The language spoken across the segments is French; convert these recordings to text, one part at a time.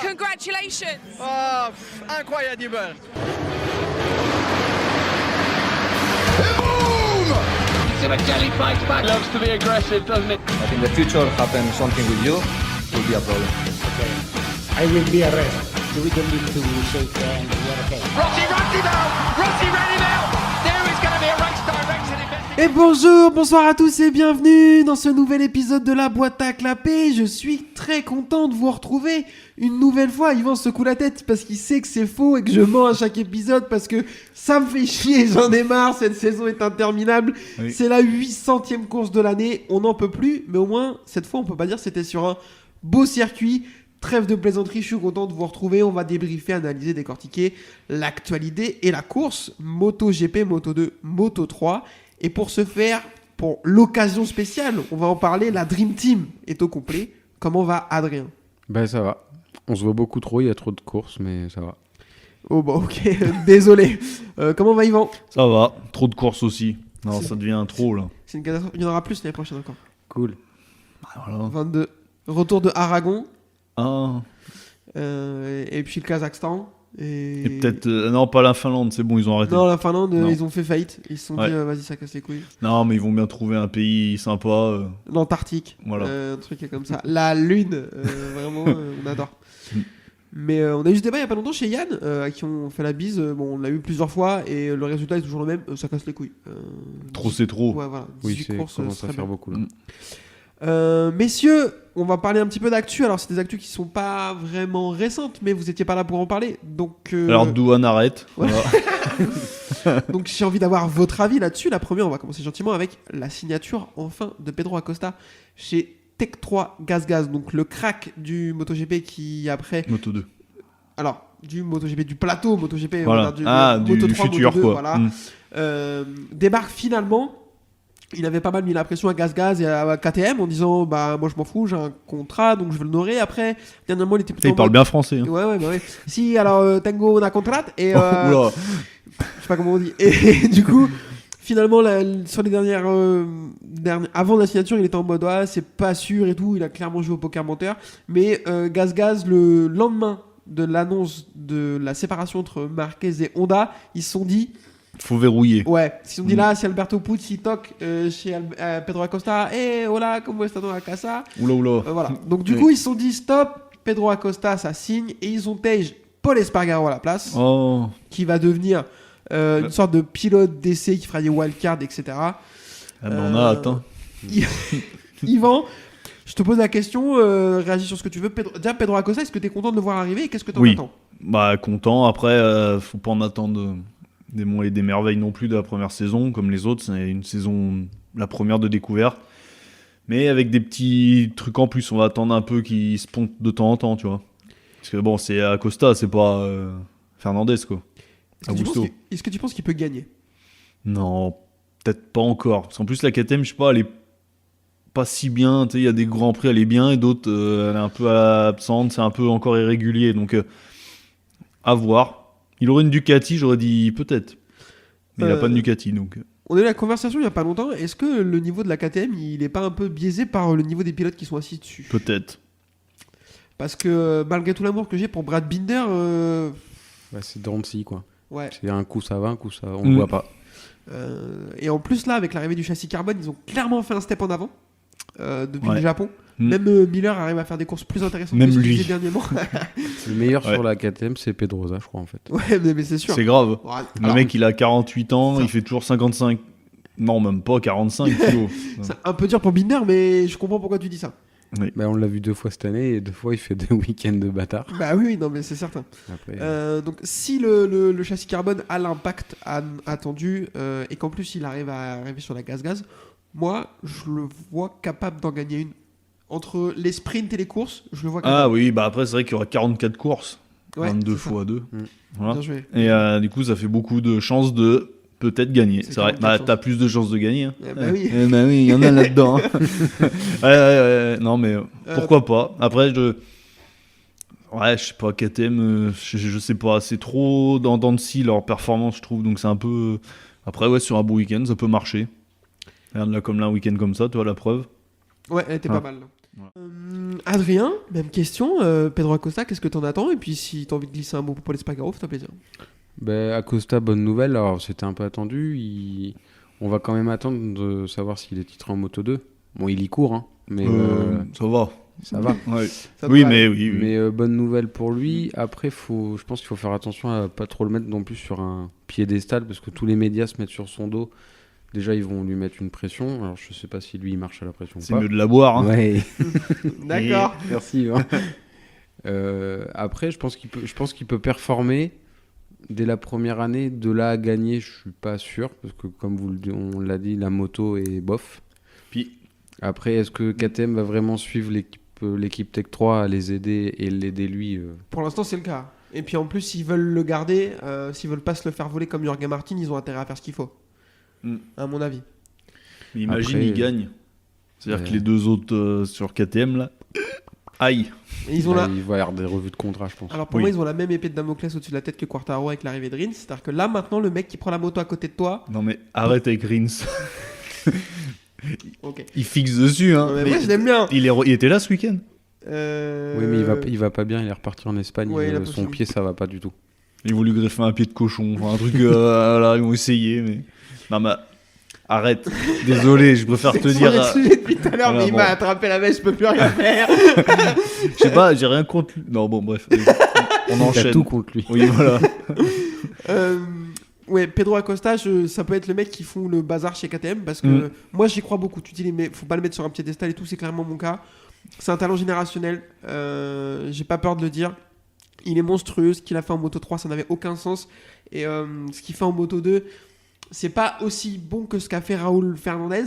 Congratulations. Incroyable. Sebastiani fights back. Loves to be aggressive, doesn't it? But in the future, happen something with you, it will be a problem. I will be arrested. We don't need to shake hands. We are okay. Rossi runs him out. Rossi ran him out. There is going to be a race direction investigation. Et bonjour, bonsoir à tous et bienvenue dans ce nouvel épisode de la boîte à clapper. Je suis très content de vous retrouver une nouvelle fois. Yvan se secoue la tête parce qu'il sait que c'est faux et que je mens à chaque épisode parce que ça me fait chier, j'en ai marre, cette saison est interminable. Oui. C'est la 800e course de l'année, on n'en peut plus, mais au moins cette fois on peut pas dire que c'était sur un beau circuit. Trêve de plaisanterie, je suis content de vous retrouver. On va débriefer, analyser, décortiquer l'actualité et la course. MotoGP, Moto2, Moto3. Et pour ce faire, pour l'occasion spéciale, on va en parler. La Dream Team est au complet. Comment va Adrien ? Ben ça va. On se voit beaucoup trop, il y a trop de courses, mais ça va. Oh bah ok, désolé. Comment va Yvan ? Ça va, trop de courses aussi. Non, ça devient trop là. C'est une catastrophe. Il y en aura plus l'année prochaine encore. Cool. Voilà. 22. Retour de Aragon. Ah. Et puis le Kazakhstan. Et peut-être. Non, pas la Finlande, c'est bon, ils ont arrêté. Non, la Finlande, Non. ils ont fait faillite. Ils se sont Ouais. dit, vas-y, ça casse les couilles. Non, mais ils vont bien trouver un pays sympa. L'Antarctique. Voilà. Un truc comme ça. La Lune, vraiment, on adore. Mais on a eu ce débat il y a pas longtemps chez Yann, à qui on fait la bise. Bon, on l'a eu plusieurs fois et le résultat est toujours le même. Ça casse les couilles. Trop, c'est trop. Ouais, voilà. Oui, 18 c'est courses, commence ce à serait faire bien. beaucoup là. Messieurs, on va parler un petit peu d'actu. Alors, c'est des actus qui sont pas vraiment récentes, mais vous étiez pas là pour en parler. Donc, Alors, Douane arrête. Ouais. Voilà. donc j'ai envie d'avoir votre avis là-dessus. La première, on va commencer gentiment avec la signature enfin de Pedro Acosta chez Tech 3 Gaz. Donc le crack du MotoGP qui après, Moto 2. alors du MotoGP du plateau MotoGP, Voilà. on va dire, Du Moto 3, futur, Moto 2, quoi. voilà. Débarque finalement. Il avait pas mal mis la pression à Gaz et à KTM en disant bah moi je m'en fous, j'ai un contrat donc je vais l'honorer. Après dernièrement il était plutôt Il en parle mode- bien français. Hein. Ouais. Si alors Tango on a contrat et Oula. je sais pas comment on dit. Et du coup, finalement, sur les dernières, avant la signature, il était en mode c'est pas sûr et tout. Il a clairement joué au poker menteur. Mais Gaz, le lendemain de l'annonce de la séparation entre Marquez et Honda, ils se sont dit Faut verrouiller. ouais, ils se sont dit là, si Alberto Pucci toque chez Pedro Acosta, hola, como está a casa. Oula. Voilà. Donc du Oui. coup, ils se sont dit stop, Pedro Acosta, ça signe et ils ont tège Paul Espargaro à la place Oh. qui va devenir une sorte de pilote d'essai qui fera des wildcards, etc. Ah ben, on a hâte. Hein. Yvan, je te pose la question, réagis sur ce que tu veux. Déjà, Pedro Acosta, est-ce que tu es content de le voir arriver et qu'est-ce que tu en Oui. attends ? Bah, content. Après, faut pas en attendre des monts et des merveilles non plus de la première saison. Comme les autres, c'est une saison, la première de découverte. Mais avec des petits trucs en plus, on va attendre un peu qu'ils se pontent de temps en temps, tu vois. Parce que bon, c'est Acosta, c'est pas Fernandez, quoi. Augusto. Est-ce que tu penses qu'il peut gagner ? Non, peut-être pas encore. Parce qu'en plus, la KTM, je sais pas, elle est pas si bien. Tu sais, il y a des grands prix, elle est bien, et d'autres, elle est un peu absente, c'est un peu encore irrégulier. Donc, à voir. Il aurait une Ducati, j'aurais dit peut-être. Mais il a pas de Ducati, donc. On a eu la conversation il y a pas longtemps. Est-ce que le niveau de la KTM, il est pas un peu biaisé par le niveau des pilotes qui sont assis dessus ? Peut-être. Parce que malgré tout l'amour que j'ai pour Brad Binder, Bah, c'est Drancy quoi. ouais. C'est un coup ça va, un coup ça on le voit pas. Et en plus là, avec l'arrivée du châssis carbone, ils ont clairement fait un step en avant depuis Ouais. le Japon. Mm. Même Miller arrive à faire des courses plus intéressantes Même que ce qu'il lui. faisait dernièrement. Le meilleur Ouais. sur la KTM c'est Pedrosa je crois en fait. Ouais, mais c'est sûr. C'est grave. Ouais, Le alors, mec, il a 48 ans, Ça. il fait toujours 55. Non, même pas 45 kilos. c'est un peu dur pour Binder, mais je comprends pourquoi tu dis ça. Bah, on l'a vu 2 fois cette année et 2 fois il fait des week-ends de bâtard. Bah oui, non, mais c'est certain. Après, Donc si le châssis carbone a l'impact attendu et qu'en plus il arrive à arriver sur la gaz, moi je le vois capable d'en gagner une. Entre les sprints et les courses, je le vois Ah capable. oui, bah après, c'est vrai qu'il y aura 44 courses. Ouais, 22 c'est ça. fois 2. Mm. Voilà. Bien joué. Et du coup, ça fait beaucoup de chances de peut-être gagner. C'est C'est vrai, 44 bah, chances. t'as plus de chances de gagner. Hein. Eh bah oui. Bah oui, il y en a là-dedans. hein. Ouais. Non, mais pourquoi pas. Après, ouais, je sais pas, KTM, je sais pas. C'est trop dans de scie leur performance, je trouve. Donc c'est un peu. Après, ouais, sur un beau week-end, ça peut marcher. Regarde là, comme là, un week-end comme ça, tu vois, la preuve. Ouais, elle était Ah. pas mal. Adrien, même question. Pedro Acosta, qu'est-ce que t'en attends? Et puis si t'as envie de glisser un mot pour Paul Espargaro, fais-toi plaisir. Ben, Acosta, bonne nouvelle. Alors, c'était un peu attendu. On va quand même attendre de savoir s'il est titré en Moto 2. Bon, il y court, hein, mais Ça va. ça va. Ouais. Ça Oui, devrait mais aller. oui. Mais bonne nouvelle pour lui. Après, je pense qu'il faut faire attention à pas trop le mettre non plus sur un piédestal parce que tous les médias se mettent sur son dos. Déjà, ils vont lui mettre une pression. Alors, je sais pas si lui, il marche à la pression C'est ou pas. mieux de la boire. Hein. Ouais, D'accord. merci. Hein. Après, je pense qu'il peut performer dès la première année. De là à gagner, je suis pas sûr parce que, comme on l'a dit, la moto est bof. Puis, Après, est-ce que KTM va vraiment suivre l'équipe Tech 3 à les aider et l'aider lui Pour l'instant, c'est le cas. Et puis en plus, s'ils veulent le garder, s'ils veulent pas se le faire voler comme Jorge Martin, ils ont intérêt à faire ce qu'il faut. À mon avis. mais imagine, Après, il gagne. C'est-à-dire ouais. que les deux autres sur KTM, là, aïe. Et ils ont Là, la... il va y avoir des revues de contrat, je pense. Alors pour Oui. moi, ils ont la même épée de Damoclès au-dessus de la tête que Quartaro avec l'arrivée de Rins. C'est-à-dire que là, maintenant, le mec qui prend la moto à côté de toi. Non, mais arrête avec Rins. Ok. Il fixe dessus. Hein. Non, mais Mais moi, je l'aime bien. il était là ce week-end. Oui, mais il va pas bien. Il est reparti en Espagne. Ouais, il a pas Son fait- pied, ça va pas du tout. Ils vont lui greffer un pied de cochon. Enfin, un truc. Là, ils vont essayer. Mais. Non, mais. Arrête. Désolé, je préfère te dire. Depuis tout à l'heure, Voilà, mais il bon. m'a attrapé la mèche, je peux plus rien faire. Je sais pas, j'ai rien contre lui. Non, bon, bref. allez. On Il a enchaîne. tout contre lui. Oui, voilà. Ouais, Pedro Acosta, ça peut être le mec qui font le bazar chez KTM parce que moi j'y crois beaucoup. Tu dis, mais faut pas le mettre sur un piédestal et tout, c'est clairement mon cas. C'est un talent générationnel, j'ai pas peur de le dire. Il est monstrueux, ce qu'il a fait en Moto 3, ça n'avait aucun sens. Et ce qu'il fait en Moto 2, c'est pas aussi bon que ce qu'a fait Raúl Fernandez.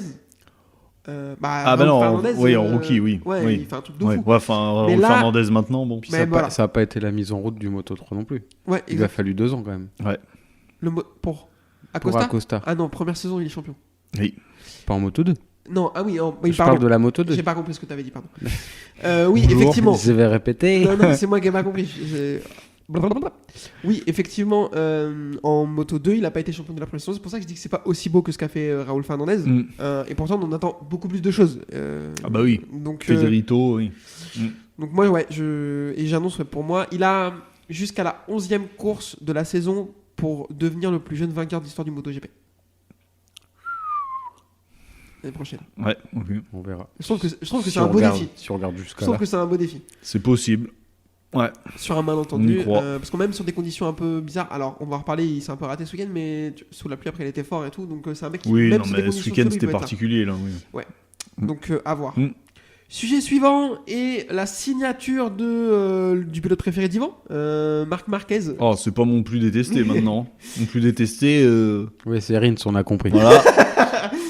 Ah, bah Raúl non, Fernandez, oui, en rookie, oui. Ouais, Oui. il fait un truc de Ouais, fou. enfin, Mais Raúl là- Fernandez maintenant, bon. Puis Mais ça voilà. a pas été la mise en route du Moto 3 non plus. Ouais, Il a exact. fallu 2 ans quand même. Pour Pour Acosta Acosta. Ah non, première saison, il est champion. Oui. Pas en Moto 2. Non, ah oui, oui, Je parle de la Moto 2. J'ai pas compris ce que tu avais dit, pardon. Oui, Bonjour, effectivement. Je vais répéter. Non, non, c'est moi qui n'ai pas compris. Blablabla. Oui, effectivement, en Moto 2, il n'a pas été champion de la première saison. C'est pour ça que je dis que c'est pas aussi beau que ce qu'a fait Raúl Fernandez. Et pourtant, on en attend beaucoup plus de choses. Ah bah oui. Donc, Pedrito, oui. donc moi, ouais, et j'annonce ouais, pour moi, il a jusqu'à la 11e course de la saison pour devenir le plus jeune vainqueur de l'histoire du MotoGP. L'année prochaine. Ouais, ok. On verra. Je trouve que c'est Si un on beau regarde- défi. Si on regarde Je jusqu'à trouve là. que c'est un beau défi. C'est possible. Ouais. Sur un malentendu, On y croit. parce qu'on même sur des conditions un peu bizarres. Alors, on va en reparler, il s'est un peu raté ce week-end, mais sous la pluie après, il était fort et tout. Donc, c'est un mec qui, Oui, même non, sur des mais ce conditions week-end solo, il c'était peut être là. particulier, là, oui. Donc, à voir. Mm. Sujet suivant est la signature du pilote préféré d'Ivan, Marc Marquez. Oh, c'est pas mon plus détesté maintenant. Mon plus détesté, Oui, c'est Rins, on a compris. voilà.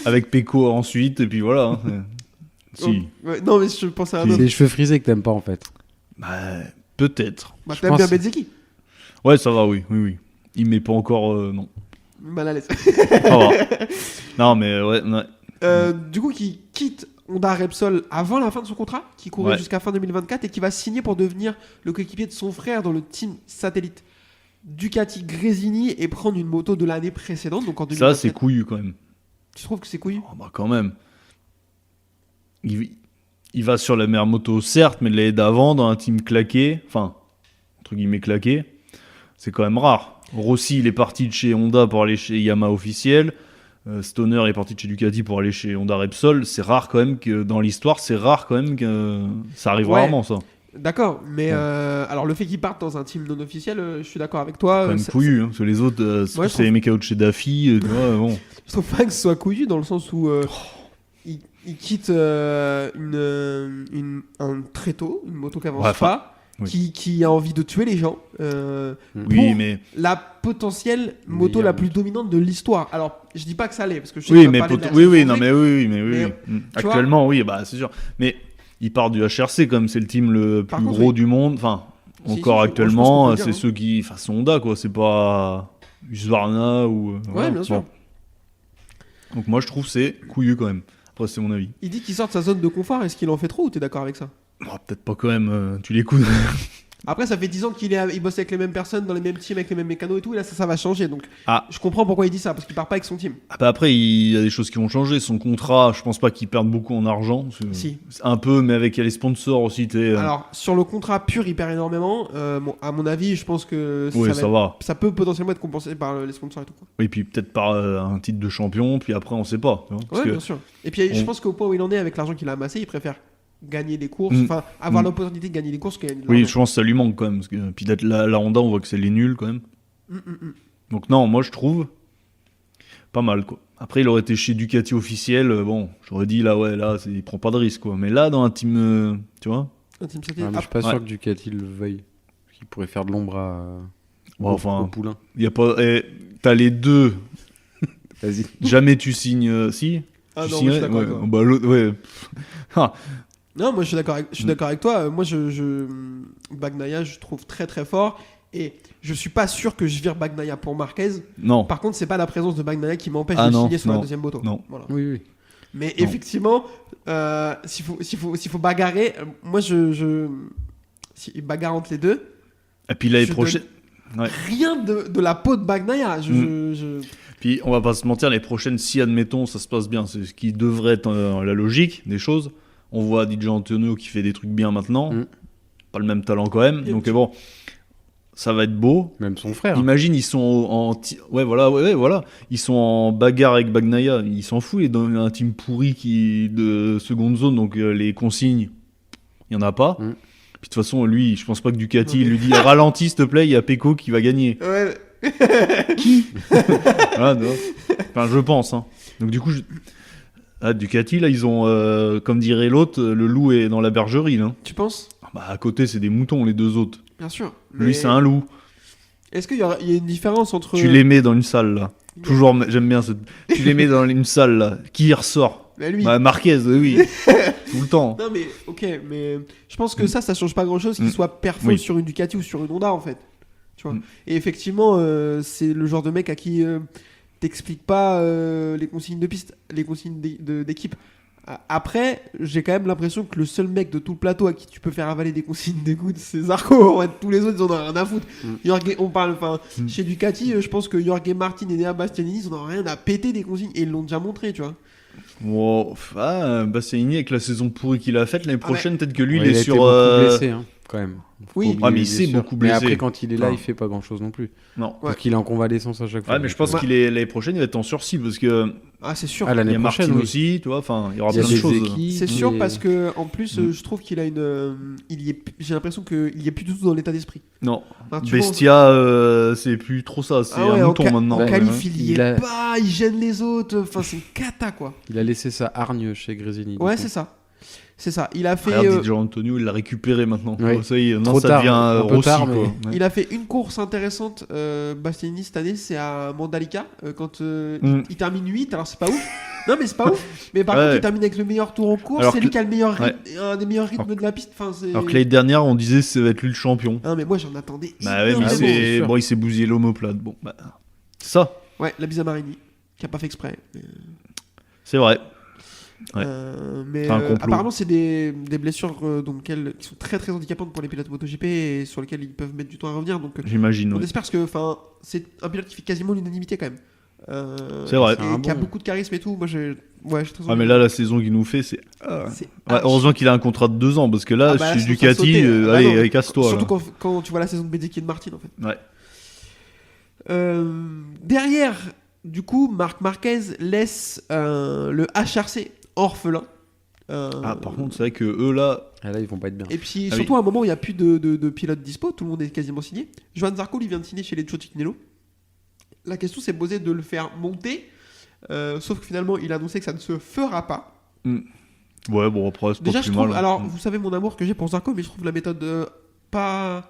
Avec Pecco ensuite, et puis voilà. hein. Si. Oh, ouais, non, mais je pensais à un C'est autre. les cheveux frisés que t'aimes pas en fait. Bah, peut-être. Bah, je t'aimes pense bien que- Bezzecchi. Ouais, ça va, oui, oui, oui. Il met pas encore, non. Mal à l'aise. Ça va. Non, mais ouais. Du coup, qui quitte Honda Repsol avant la fin de son contrat, qui courait Ouais. jusqu'à fin 2024 et qui va signer pour devenir le coéquipier de son frère dans le team satellite Ducati Gresini et prendre une moto de l'année précédente, donc en 2024. Ça, c'est couillu quand même. Tu trouves que c'est couillu? Oh, bah, quand même. Il va sur la meilleure moto, certes, mais l'année d'avant, dans un team claqué, enfin, entre guillemets claqué, c'est quand même rare. Rossi, il est parti de chez Honda pour aller chez Yamaha officiel. Stoner est parti de chez Ducati pour aller chez Honda Repsol. C'est rare quand même que, dans l'histoire, c'est rare quand même que ça arrive Ouais. rarement, ça. D'accord, mais alors le fait qu'il parte dans un team non officiel, je suis d'accord avec toi. Quand même ça- couillu, hein, parce que les autres, Ouais, je c'est les mecs out chez Daffy, tu vois, bon. Je trouve pas que ce soit couillu dans le sens où il quitte un tréteau, une moto qui avance Ouais, enfin, pas, oui. qui a envie de tuer les gens. Oui, Pour mais la potentielle moto Meilleur. la plus dominante de l'histoire. Alors, je dis pas que ça l'est, parce que je sais oui, qu'on va mais parler de la oui, saison non, Drake. mais oui, Mais, oui. tu vois- Actuellement, oui, bah c'est sûr. Mais il part du HRC comme c'est le team le Par plus contre, gros oui. du monde. Enfin, Si, encore si, actuellement, je pense qu'on peut c'est le dire, ceux qui, enfin, c'est Honda quoi. C'est pas Husqvarna ou. voilà. bien sûr. Bon. Donc moi, je trouve c'est couillu quand même. Après, c'est mon avis. Il dit qu'il sort de sa zone de confort. Est-ce qu'il en fait trop ou t'es d'accord avec ça? Oh, peut-être pas quand même. Tu l'écoutes. Après, ça fait 10 ans il bosse avec les mêmes personnes, dans les mêmes teams, avec les mêmes mécanos et tout, et là, ça va changer. Donc, Ah. je comprends pourquoi il dit ça, parce qu'il part pas avec son team. Ah bah après, il y a des choses qui vont changer. Son contrat, je pense pas qu'il perde beaucoup en argent. parce que Si. c'est un peu, mais avec les sponsors aussi, Alors, sur le contrat pur, il perd énormément. À mon avis, je pense que oui, va ça va. ça peut potentiellement être compensé par les sponsors et tout. Quoi. Et puis peut-être par un titre de champion, puis après, on sait pas. Tu vois, parce Ouais, que- bien sûr. Et puis, je on- pense qu'au point où il en est avec l'argent qu'il a amassé, il préfère gagner des courses, Mm. enfin, avoir Mm. l'opportunité de gagner des courses que gagner de Oui, l'argent. je pense que ça lui manque quand même. Parce que, puis d'être la Honda, on voit que c'est les nuls quand même. Mm. Donc non, moi je trouve pas mal quoi. Après, il aurait été chez Ducati officiel, bon, j'aurais dit là, ouais, là, il prend pas de risque quoi. Mais là, dans un team, tu vois, Un team Safety. Ouais, mais je suis pas Ouais. sûr que Ducati le veuille. Parce qu'il pourrait faire de l'ombre Ouais, enfin, au poulain. il y a pas, t'as les deux. Vas-y. Jamais tu signes, si. Ah Tu non, signerais moi, je suis d'accord ouais, avec toi. bah, l'autre, ouais. Ah, Non, moi je suis d'accord avec toi. Moi, Bagnaia, je trouve très très fort. Et je suis pas sûr que je vire Bagnaia pour Marquez. non, Par contre, c'est pas la présence de Bagnaia qui m'empêche Ah de non, signer sur la non, deuxième moto. non. Voilà. Oui, oui. Mais Non. effectivement, s'il faut bagarrer, moi si bagarre entre les deux, et puis l'année je prochaine. Ouais. rien de la peau de Bagnaia. Puis on va pas se mentir, les prochaines, si admettons ça se passe bien, c'est ce qui devrait être la logique des choses. On voit DJ Antonio qui fait des trucs bien maintenant, Mm. pas le même talent quand même. Et Donc tu- bon, ça va être beau. Même son frère. Imagine, ils sont voilà, ils sont en bagarre avec Bagnaia, ils s'en foutent. Il est dans un team pourri de seconde zone, donc les consignes, il y en a pas. Mm. Puis de toute façon, lui, je pense pas que Ducati il lui dit ralentis s'il te plaît, il y a Pecco qui va gagner. Ouais. Voilà, non. Enfin, je pense. Hein. Donc du coup, Ducati, là, ils ont, comme dirait l'autre, le loup est dans la bergerie. Là. Tu penses? Bah, à côté, c'est des moutons, les deux autres. Bien sûr. Lui, Mais c'est un loup. Est-ce qu'il y a une différence entre. Tu les mets dans une salle, là. Toujours, j'aime bien tu les mets dans une salle, là. Qui y ressort? Bah, lui. Bah, Marquez, oui. Tout le temps. Non mais ok, mais je pense que ça change pas grand chose qu'il Mm. soit perfo Oui. sur une Ducati ou sur une Honda en fait. Tu vois. Mm. Et effectivement, c'est le genre de mec à qui t'explique pas les consignes de piste, les consignes d'équipe. Après, j'ai quand même l'impression que le seul mec de tout le plateau à qui tu peux faire avaler des consignes d'écoute, c'est Zarco. En fait, tous les autres, ils en ont rien à foutre. On parle, enfin, Mm. chez Ducati, je pense que Jorge Martin et Nea Bastianini, ils en ont rien à péter des consignes et ils l'ont déjà montré, tu vois. Wow. Bastianini, avec la saison pourrie qu'il a faite, l'année prochaine, peut-être que lui, Ouais, il il a est été sur. beaucoup blessé, hein, quand même. Faut Oui. pas oublier Ah, mais il les s'est blessures. beaucoup Mais blessé. après, quand il est là, Enfin. il fait pas grand chose non plus. Non. Ouais. Parce qu'il est en convalescence à chaque fois. Ouais, mais je pense donc, qu'il est l'année prochaine, il va être en sursis parce que Ah, c'est sûr. Ah, il l'année y a prochaine, Martin oui. aussi, tu vois. Enfin, il y aura Il y a plein de des choses. équipes, C'est sûr mais- parce que en plus Mm. je trouve qu'il a j'ai l'impression qu'il y est plus du tout dans l'état d'esprit. Non. Enfin, tu vois, Bestia, c'est plus trop ça. C'est Ah ouais, un en mouton maintenant. en Ouais, qualif, il y Il est a- pas, il gêne les autres. Enfin, c'est une cata quoi. Il a laissé sa hargne chez Grésini. Ouais, c'est ça. C'est ça. Il a fait, Regarde, DJ Antonio, il l'a récupéré maintenant. Ouais. Oh, ça y est, non, Trop ça tard, devient un peu Rossi, tard, quoi. mais- Ouais. il a fait une course intéressante, Bastianini cette année, c'est à Mandalika quand il termine 8. Alors c'est pas ouf. Non mais c'est pas ouf. Mais par Ouais. contre, il termine avec le meilleur tour en course. Alors C'est que- lui qui a le meilleur Ouais. un des meilleurs rythmes de la piste. Enfin, c'est. Alors que l'année dernière, on disait que ça va être lui le champion. Ah, mais moi j'en attendais. Bah ouais, mais énormément. c'est c'est sûr. bon, il s'est bousillé l'omoplate. Bon, bah, c'est ça, Ouais, la bise à Marini, qui a pas fait exprès. c'est vrai. Ouais. Mais C'est un complot. apparemment, c'est des blessures qui sont très très handicapantes pour les pilotes MotoGP et sur lesquelles ils peuvent mettre du temps à revenir. Donc, J'imagine. on Ouais. espère parce que c'est un pilote qui fait quasiment l'unanimité quand même. C'est vrai. Et C'est un qui a bon. beaucoup de charisme et tout. Moi, j'ai très Ah, envie mais de- là, la saison qu'il nous fait, c'est. c'est Ouais, archi- heureusement qu'il a un contrat de 2 ans parce que là, Ah bah là, chez sinon, ça Ducati, sautait. Ah bah allez, non, allez, casse-toi. Surtout là. quand tu vois la saison de Bezzecchi et de Martin en fait. Ouais. Derrière, du coup, Marc Marquez laisse le HRC orphelin. Ah, par contre, c'est vrai que eux là. Ah, là, ils vont pas être bien. Et puis Ah surtout à un moment où il n'y a plus de pilotes dispo, tout le monde est quasiment signé. Johan Zarco, il vient de signer chez les Cecchinello. La question s'est posée de le faire monter, sauf que finalement il a annoncé que ça ne se fera pas. Ouais, bon, après, c'est Déjà pas je plus trouve, mal. alors vous savez mon amour que j'ai pour Zarco, mais je trouve la méthode pas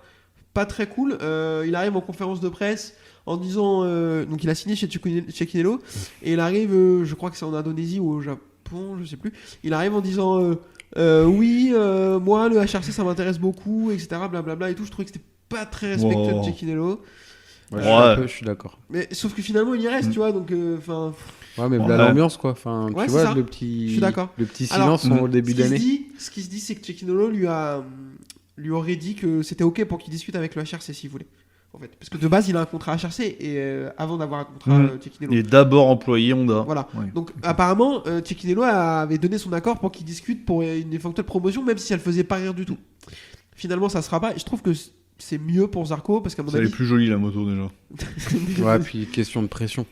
très cool. Il arrive en conférence de presse en disant, donc il a signé chez Cecchinello, et il arrive, je crois que c'est en Indonésie ou au Japon, je sais plus, il arrive en disant... oui, moi le HRC ça m'intéresse beaucoup, etc. Blablabla et tout. Je trouvais que c'était pas très respectueux Wow. de Cecchinello. Ouais, Ouais. je suis d'accord. Mais sauf que finalement il y reste, tu vois. Donc, enfin, Ouais, mais Ouais. là, l'ambiance, quoi. Enfin, Ouais, tu c'est vois, ça. le petit. Je suis d'accord. Le petit Alors, silence au début d'année. ce qui se dit, c'est que Cecchinello lui a lui aurait dit que c'était ok pour qu'il discute avec le HRC s'il voulait. En fait. Parce que de base, il a un contrat HRC et avant d'avoir un contrat Cecchinello. Il est d'abord employé Honda. Voilà. Ouais. Donc apparemment, Cecchinello avait donné son accord pour qu'il discute pour une éventuelle promotion, même si elle faisait pas rire du tout. Finalement, ça sera pas. Et je trouve que c'est mieux pour Zarco parce qu'à mon Ça, elle avis. est plus jolie la moto déjà. Ouais, puis question de pression.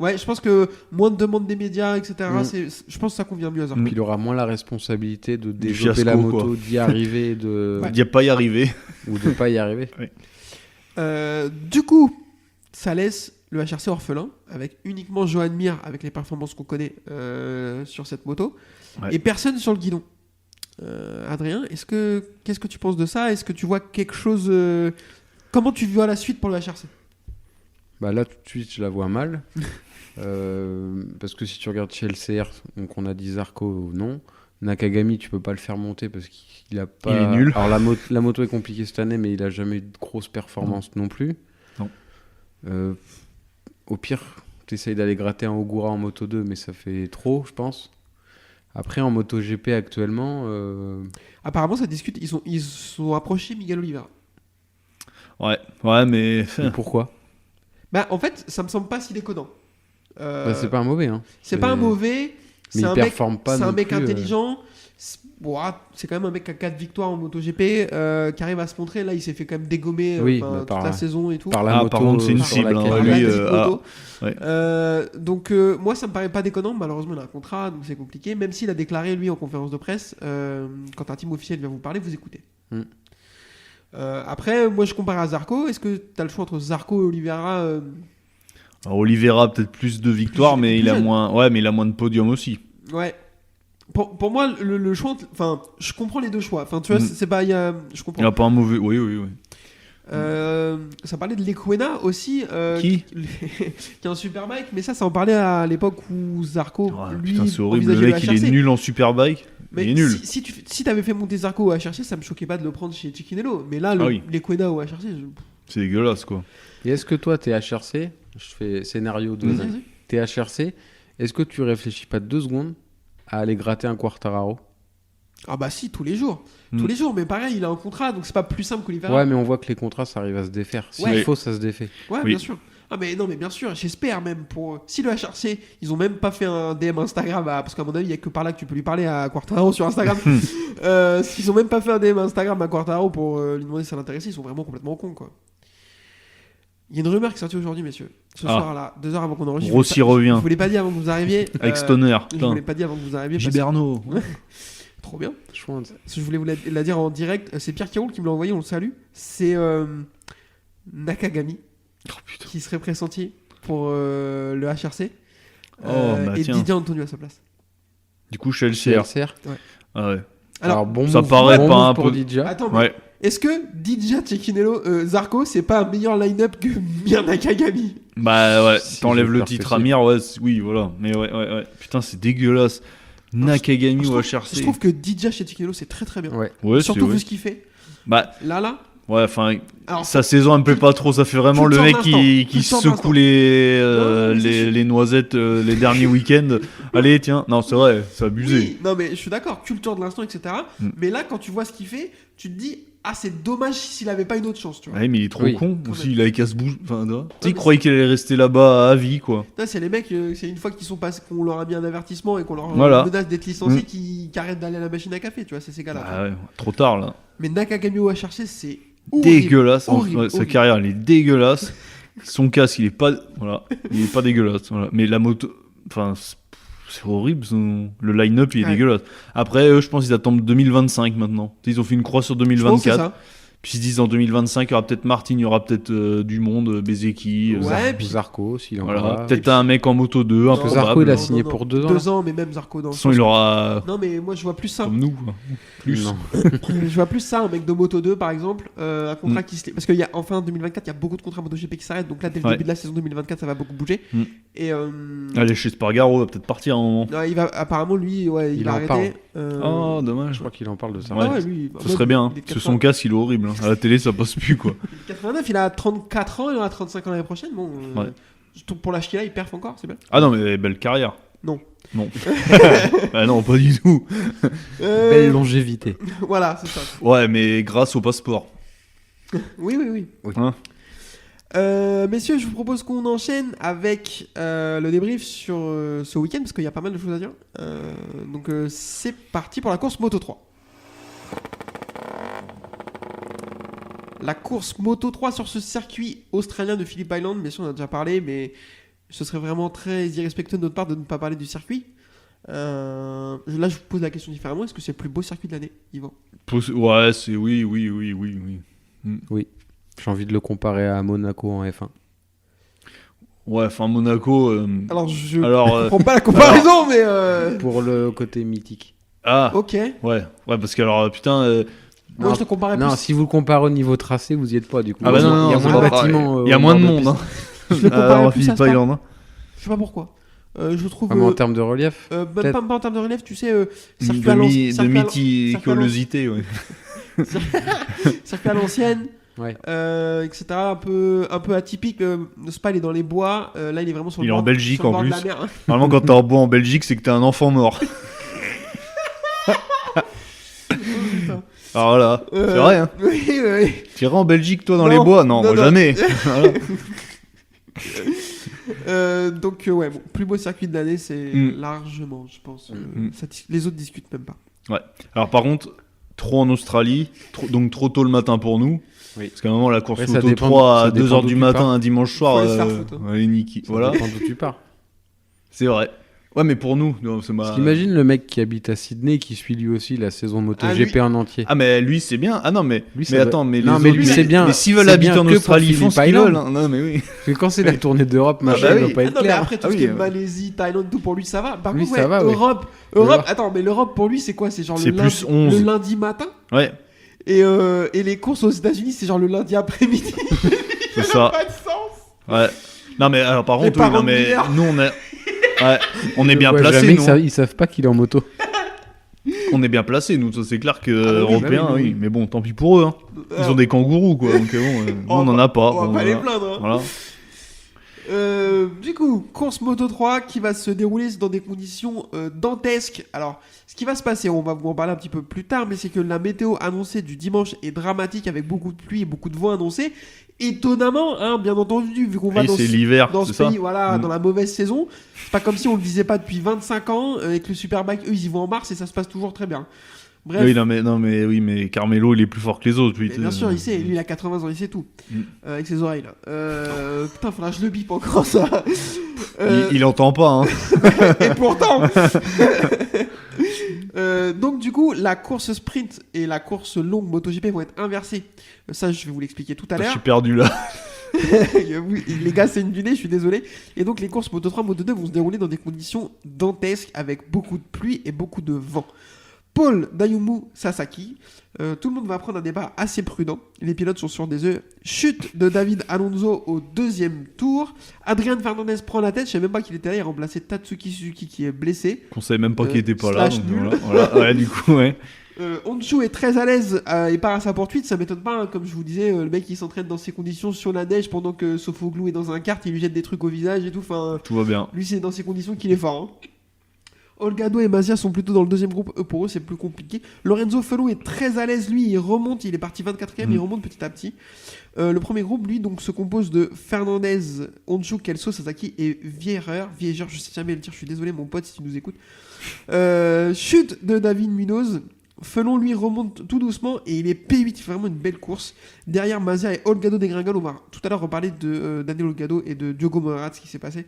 Ouais, je pense que moins de demandes des médias, etc. Je pense que ça convient mieux à Zarco. Puis il aura moins la responsabilité de Du développer fiasco, la moto, quoi. d'y arriver Il n'y a pas y arriver. ou de pas y arriver. Du coup, ça laisse le HRC orphelin avec uniquement Johan Mir avec les performances qu'on connaît sur cette moto Ouais. et personne sur le guidon. Adrien, qu'est-ce que tu penses de ça? Est-ce que tu vois quelque chose comment tu vois la suite pour le HRC? Bah là tout de suite je la vois mal. Parce que si tu regardes chez LCR, donc on a dit Zarco non. Nakagami, tu peux pas le faire monter parce qu'il a pas. Il est nul. Alors la moto est compliquée cette année, mais il a jamais eu de grosses performances non plus. Non. Au pire, tu essayes d'aller gratter un Ogura en moto 2, mais ça fait trop, je pense. Après, en moto GP actuellement, Apparemment, ça discute. Ils sont approchés Miguel Oliveira. Ouais, mais. mais pourquoi Bah, en fait, ça me semble pas si déconnant. Bah, c'est pas un mauvais. Hein. C'est pas un mauvais. Mais C'est il un mec, performe pas c'est un non mec plus, intelligent. C'est quand même un mec qui a 4 victoires en MotoGP, qui arrive à se montrer. Là, il s'est fait quand même dégommer Oui, toute par- la saison et tout. Par la Ah, moto, par contre, c'est une sur cible, laquelle- hein. Par lui, la classique moto. ouais. Donc moi ça me paraît pas déconnant, malheureusement il a un contrat donc c'est compliqué, même s'il a déclaré lui en conférence de presse quand un team officiel vient vous parler vous écoutez. Après moi je compare à Zarco, est-ce que tu as le choix entre Zarco et Oliveira Alors, Oliveira peut-être plus de victoires, mais plus il a jeune. moins. Ouais, mais il a moins de podium aussi. Ouais. Pour moi le choix enfin je comprends les deux choix, enfin tu vois c'est pas je comprends. Il a pas un mauvais. Oui. Ça parlait de Lequena aussi Qui qui est un superbike, mais ça en parlait à l'époque où Zarco Ouais, lui putain, c'est horrible. Le envisageait mec, il est HRC. nul en superbike. Mais il est nul. si t'avais fait monter Zarco au HRC, ça me choquait pas de le prendre chez Cecchinello. Mais là, Ah oui. Lequena au HRC, C'est dégueulasse, quoi. Et est-ce que toi, t'es HRC? Je fais scénario de. Vas-y. T'es HRC. Est-ce que tu réfléchis pas 2 secondes à aller gratter un Quartararo? Ah bah si, tous les jours. Mm. Tous les jours, mais pareil, il a un contrat, donc c'est pas plus simple qu'Oliveira. Ouais, mais on voit que les contrats, ça arrive à se défaire. S'il Ouais. faut, ça se défait. Ouais, Oui. bien sûr. Ah mais non, mais bien sûr, j'espère même pour... Si le HRC, ils ont même pas fait un DM Instagram, parce qu'à mon avis, il y a que par là que tu peux lui parler à Quartararo sur Instagram. S'ils ont même pas fait un DM Instagram à Quartararo pour lui demander si ça l'intéressait, ils sont vraiment complètement cons, quoi. Il y a une rumeur qui est sortie aujourd'hui, messieurs. Ce soir, là, 2 heures avant qu'on enregistre. Rossi Je revient. vous l'ai pas dit avant que vous arriviez. Avec Stoner. Je vous Putain. l'ai pas dit avant que vous arriviez. parce que- Giberno. Trop bien. Chouette. Parce que je voulais vous la dire en direct. C'est Pierre Kiroul qui me l'a envoyé, on le salue. C'est Nakagami Oh putain. qui serait pressenti pour le HRC. Bah, et tiens. Didier Antonio à sa place. Du coup, chez Chez LCR. LCR. Ah ouais. Alors, bon ça move, paraît bon pas move un pour peu- Didja. attends, mais Ouais. est-ce que Didier Cecchinello, Zarco, c'est pas un meilleur line-up que Mir Nakagami? Bah ouais, Si, t'enlèves je vais le faire titre que à si. Mir, ouais, oui, voilà. Mais ouais. Putain, c'est dégueulasse. Nakagami je ou trouve, HRC. je trouve que Didier chez Cecchinello, c'est très très bien. Ouais. Ouais, Surtout c'est vu ouais. ce qu'il fait. Bah Là. ouais, enfin, Alors, sa saison elle me plaît pas trop. Ça fait vraiment Culture le mec d'instant. qui Culture secoue d'instant. les, Ouais, c'est sûr. les noisettes les derniers week-ends. Allez, tiens. Non, c'est vrai, c'est abusé. oui, non mais je suis d'accord, culture de l'instant, etc. Mm. Mais là, quand tu vois ce qu'il fait, tu te dis, ah c'est dommage s'il avait pas une autre chance, tu vois. Ouais, mais il est trop Oui. con Quand aussi. même. Il avait qu'à se bouger. Enfin, tu vois. Tu sais, il mais croyait qu'il allait rester là-bas à vie, quoi. Là, c'est les mecs, c'est une fois qu'ils sont passés, qu'on leur a mis un avertissement et qu'on leur Voilà. menace d'être licenciés, Mm. qui arrêtent d'aller à la machine à café, tu vois, c'est ces gars-là. Bah ouais, trop tard là. Mais Nakagami au HRC, c'est horrible, Dégueulasse. horrible, Ouais, sa horrible. carrière, elle est dégueulasse. Son casque, il est pas. Voilà. Il est pas dégueulasse. Voilà. Mais la moto. Enfin, c'est horrible. Le line-up, il est Ouais. dégueulasse. Après, eux, je pense qu'ils attendent 2025 maintenant. Tu sais, ils ont fait une croix sur Je pense que c'est 2024. ça. Puis ils se disent en 2025, il y aura peut-être Martin, il y aura peut-être du monde, Bezeki. Ouais, puis- Zarco, s'il est Voilà. encore là. Peut-être un mec en moto 2, Non, improbable. Zarco, il a Non, signé non, pour non. 2 ans. 2 ans, mais même Zarco dans De toute façon, il aura. Non, mais moi je vois plus ça. Comme nous, quoi. Plus. Non. Je vois plus ça, un mec de Moto 2 par exemple, un contrat Mm. qui se... Parce qu'il y a en fin 2024, il y a beaucoup de contrats MotoGP qui s'arrêtent, donc là dès le Ouais. début de la saison 2024, ça va beaucoup bouger. Mm. Et Allez, chez Spargaro, on va peut-être partir à un moment. non, il va apparemment lui, ouais, il Il va en arrêter. Oh, Je dommage. crois qu'il en parle de ça. Ouais. Ah ouais, lui, Ce serait bien, hein, il est de parce que son casque, il est horrible. Hein. À la télé, ça passe plus, quoi. 89, il a 34 ans, il aura 35 ans l'année prochaine. Bon, Ouais. je trouve pour l'âge qu'il a, il perf encore, c'est bien. Ah non, mais belle carrière. Non. Non. Ah non, pas du tout. Belle longévité. Voilà, c'est ça. Ouais, mais grâce au passeport. Oui. Hein. Messieurs, je vous propose qu'on enchaîne avec le débrief sur ce week-end parce qu'il y a pas mal de choses à dire. Donc c'est parti pour la course Moto 3. La course Moto 3 sur ce circuit australien de Phillip Island, bien sûr on en a déjà parlé, mais ce serait vraiment très irrespectueux de notre part de ne pas parler du circuit. Là je vous pose la question différemment, est-ce que c'est le plus beau circuit de l'année, Yvan ? Ouais, c'est oui. J'ai envie de le comparer à Monaco en F1. Ouais, enfin Monaco. Alors je Alors, comprends pas la comparaison, mais... Pour le côté mythique. Ah, Ok. ouais, parce que alors putain. Moi je te comparais Non, plus... si vous le comparez au niveau tracé, vous y êtes pas du coup. Ah bah non, il y a c'est moins de pas bâtiments. Il y a moins de monde. piste. Hein. Je le comparais Alors, plus à Phillip Spa. Island. Hein. Je sais pas pourquoi. Je trouve... Ah, mais en termes de relief. même peut-être. pas en termes de relève, tu sais, De mythicologie, ouais. circuit à l'ancienne, Ouais. etc. Un peu atypique. Spa, il est dans les bois. Là, il est vraiment sur le Il est bord, en Belgique, sur le en bord de plus. la mer. Normalement, quand t'es en bois en Belgique, c'est que t'es un enfant mort. Alors voilà, c'est vrai, hein. Oui. Tu irais en Belgique, toi, dans Non, les bois? Non, moi, non. jamais. Voilà. Donc, ouais, bon, plus beau circuit de l'année, c'est largement, je pense. Les autres discutent même pas. Alors, par contre, trop en Australie, donc trop tôt le matin pour nous. Oui. Parce qu'à un moment, la course Ouais, ça auto dépend- 3 à ça dépend 2h d'où du tu matin, pars. un dimanche soir, Faut aller se faire foutre, hein. ouais, Niki. Ça Voilà, dépend d'où tu pars. c'est vrai. Ouais, mais pour nous, non, c'est Parce qu'imagine le mec qui habite à Sydney qui suit lui aussi la saison MotoGP lui- en entier. Ah, mais lui, c'est bien. Ah non, mais, Lui, ça mais va- attends, mais Non, les mais autres, lui, c'est bien. Mais s'ils veulent C'est habiter bien en que pour Australie, ils font ce Phillip qu'ils veulent. Island. hein. Non, mais oui. Parce que quand c'est la tournée d'Europe, machin, bah il oui. doit pas être Non, mais clair. après, tout Ah ce oui, qui est ouais. Malaisie, Thaïlande, tout pour lui, ça va. Par Lui, contre, ça ouais, va, ouais. Europe. Europe. Attends, mais l'Europe pour lui, c'est quoi? C'est genre C'est le lundi, plus 11. le lundi matin. Ouais, Et les courses aux États-Unis, c'est genre le lundi après-midi. c'est ça. Pas de sens. Ouais. Non, mais alors, par Les contre, oui, parents non, de mais Miller. nous, on est bien Ouais, placés, jamais nous. ils savent pas qu'il est en moto. On est bien placés, nous. Ça, c'est clair que Ah oui, européens, bah oui, oui. Mais bon, tant pis pour eux. Hein. Ils ont des kangourous, quoi. Donc, bon, nous, on n'en a pas. On va Bon, pas les voilà. plaindre. Hein. Voilà. Du coup, course Moto 3 qui va se dérouler dans des conditions dantesques. Alors, ce qui va se passer, on va vous en parler un petit peu plus tard, mais c'est que la météo annoncée du dimanche est dramatique avec beaucoup de pluie et beaucoup de vent annoncé. Étonnamment, hein, bien entendu, vu qu'on va Et dans c'est l'hiver, dans c'est ce ça pays, voilà, Mm. dans la mauvaise saison. C'est pas comme si on le disait pas depuis 25 ans et que le Superbike, eux, ils y vont en mars et ça se passe toujours très bien. Bref. Oui, oui, mais Carmelo, il est plus fort que les autres. Lui, Mais bien sûr, il sait, lui il a 80 ans, il sait tout. Avec ses oreilles là. Putain, faudra que je le bip encore ça. il entend pas, hein. Et pourtant Donc du coup, la course sprint et la course longue MotoGP vont être inversées. Ça, je vais vous l'expliquer tout à Je l'heure. suis perdu là. Oui, les gars, c'est une du nez, je suis désolé. Et donc les courses Moto 3, Moto 2 vont se dérouler dans des conditions dantesques avec beaucoup de pluie et beaucoup de vent. Paul Dayumu Sasaki, tout le monde va prendre un départ assez prudent. Les pilotes sont sur des œufs. Chute de David Alonso au deuxième tour. Adrian Fernandez prend la tête. Je sais même pas qu'il était là. Il a remplacé Tatsuki Suzuki qui est blessé. On savait même pas qu'il était pas là. slash donc nul. voilà. Ouais, du coup, ouais. Honshu est très à l'aise et part à sa poursuite. Ça m'étonne pas, hein, comme je vous disais, le mec il s'entraîne dans ces conditions sur la neige pendant que Sofoglou est dans un kart. Il lui jette des trucs au visage et tout. Enfin, Tout va bien. lui, c'est dans ces conditions qu'il est fort. Hein. Olgado et Mazia sont plutôt dans le deuxième groupe. Pour eux, c'est plus compliqué. Lorenzo Fellow est très à l'aise. Lui, il remonte. Il est parti 24ème. Il remonte petit à petit. Le premier groupe, lui, donc, se compose de Fernandez, Honshu, Kelso, Sasaki et Vierer. Vierer, je sais jamais le dire. Je suis désolé, mon pote, si tu nous écoutes. Chute de David Munoz. Felon, lui, remonte tout doucement et il est P8. Il fait vraiment une belle course. Derrière, Mazia et Olgado dégringolent. On va tout à l'heure reparler de Daniel Olgado et de Diogo Moreira, ce qui s'est passé.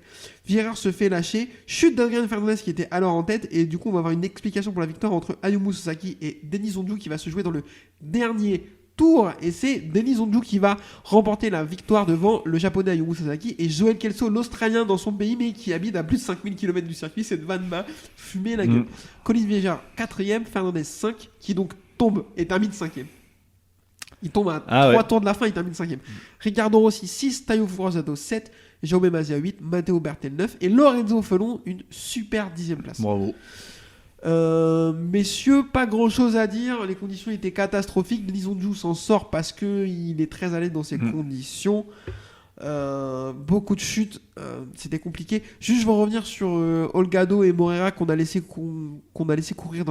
Vieira se fait lâcher. Chute d'Adrian Fernandez qui était alors en tête. Et du coup, on va avoir une explication pour la victoire entre Ayumu Sasaki et Denis Ondju qui va se jouer dans le dernier tour. Et c'est Denis Ondju qui va remporter la victoire devant le japonais Ayumu Sasaki et Joel Kelso, l'Australien dans son pays, mais qui habite à plus de 5000 km du circuit. Cette vanne m'a fumé la gueule. Colin Vieira, 4ème, Fernandez 5, qui donc tombe et termine 5ème. Il tombe à 3 tours de la fin, il termine 5ème. Ricardo Rossi 6, Taio Furusato 7, Jaume Mazia 8, Matteo Bertel 9 et Lorenzo Felon une super 10ème place. Bravo. Messieurs, pas grand chose à dire, les conditions étaient catastrophiques. Denis Ondju s'en sort parce qu'il est très à l'aise dans ces conditions. Beaucoup de chutes, c'était compliqué. Juste, je vais revenir sur Holgado et Moreira qu'on a laissé courir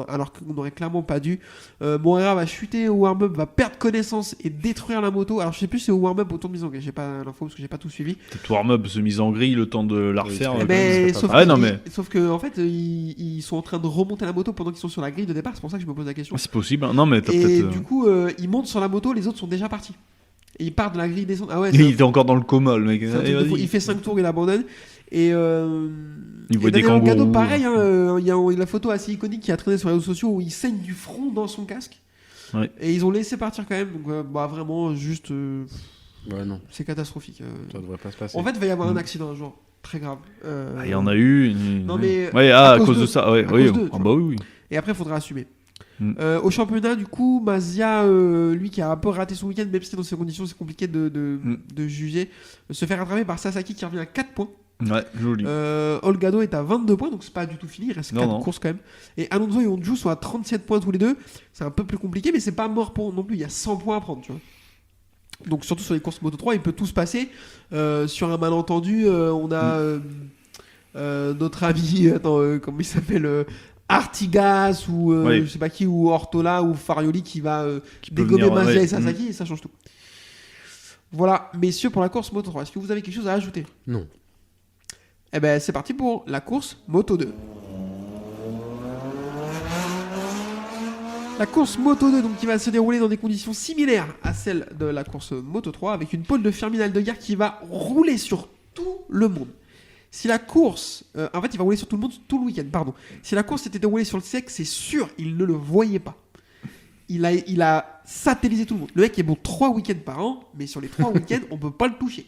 alors qu'on n'aurait clairement pas dû. Moreira va chuter au warm-up, va perdre connaissance et détruire la moto. Alors, je sais plus si c'est au warm-up ou au tour de mise en grille. J'ai pas l'info parce que j'ai pas tout suivi. Peut-être warm-up, se mise en grille, le temps de la refaire. Sauf que en fait, ils sont en train de remonter la moto pendant qu'ils sont sur la grille de départ. C'est pour ça que je me pose la question. C'est possible. Non, mais t'as Et peut-être. du coup, ils montent sur la moto, les autres sont déjà partis. Et il part de la grille descente. Ah ouais, Il était encore dans le coma, le mec. c'est un truc de fou. Il fait 5 tours, il abandonne. Et Il voit des Daniel kangourous. Holgado, pareil, il y a la photo assez iconique qui a traîné sur les réseaux sociaux où il saigne du front dans son casque. Ouais. Et ils ont laissé partir quand même. Donc, vraiment, juste. Ouais, non, c'est catastrophique. ça devrait pas se passer. En fait, il va y avoir un accident un jour. Très grave. Il y en a eu. Non, mais. Ouais, à cause de ça. Ouais, À oui. cause d'eux, Ah tu bah oui. Et après, il faudra assumer. Mm. Au championnat, du coup, Mazia, lui qui a un peu raté son week-end, même si dans ces conditions c'est compliqué de juger, se fait rattraper par Sasaki qui revient à 4 points. Ouais, joli. Holgado est à 22 points, donc c'est pas du tout fini, il reste 4 courses quand même. Et Alonso et Onju sont à 37 points tous les deux. C'est un peu plus compliqué, mais c'est pas mort pour non plus, il y a 100 points à prendre, tu vois. Donc surtout sur les courses Moto 3, il peut tout se passer. Sur un malentendu, on a notre ami, comment il s'appelle Artigas ou Oui. je sais pas qui, ou Ortola ou Farioli qui va peut dégommer venir, Mazia ouais. et Sasaki et ça change tout. Voilà, messieurs, pour la course Moto 3, est-ce que vous avez quelque chose à ajouter? Non. Eh ben c'est parti pour la course Moto 2. La course Moto 2 donc, qui va se dérouler dans des conditions similaires à celles de la course Moto 3 avec une pole de Fermin Aldeguer qui va rouler sur tout le monde. Si la course... en fait, il va rouler sur tout le monde tout le week-end, pardon. Si la course était déroulée sur le sec, c'est sûr, il ne le voyait pas. Il a satellisé tout le monde. Le mec est bon 3 week-ends par an, mais sur les 3 week-ends, on peut pas le toucher.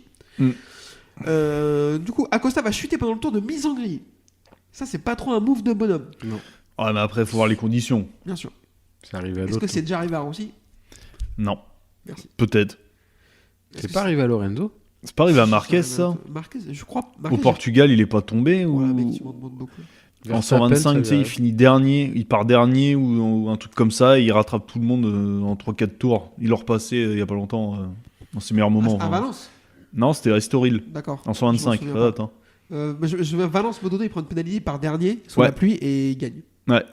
Du coup, Acosta va chuter pendant le tour de mise en grille. Ça, c'est pas trop un move de bonhomme. Non. Ouais, mais après, il faut voir les conditions. Bien sûr. C'est arrivé à Est-ce d'autres. que c'est déjà arrivé à Rossi? Non. Merci. Peut-être. C'est pas arrivé à Lorenzo? C'est pas arrivé à Marquez, ça? Marquez, je crois. Au Marquez, Portugal, il est pas tombé ou... Voilà, mec, tu m'en demandes beaucoup. En Verstappen, 125, tu sais, ça il finit dernier, il part dernier ou un truc comme ça, et il rattrape tout le monde en 3-4 tours. Il l'a repassé il y a pas longtemps, dans ses meilleurs moments. À Valence? Non, c'était à Estoril, D'accord. en 125. Je m'en Ça souviens date, hein. Je vais à Valence, Moto 2, il prend une pénalité, il part dernier, sous Ouais. la pluie, et il gagne. Ouais.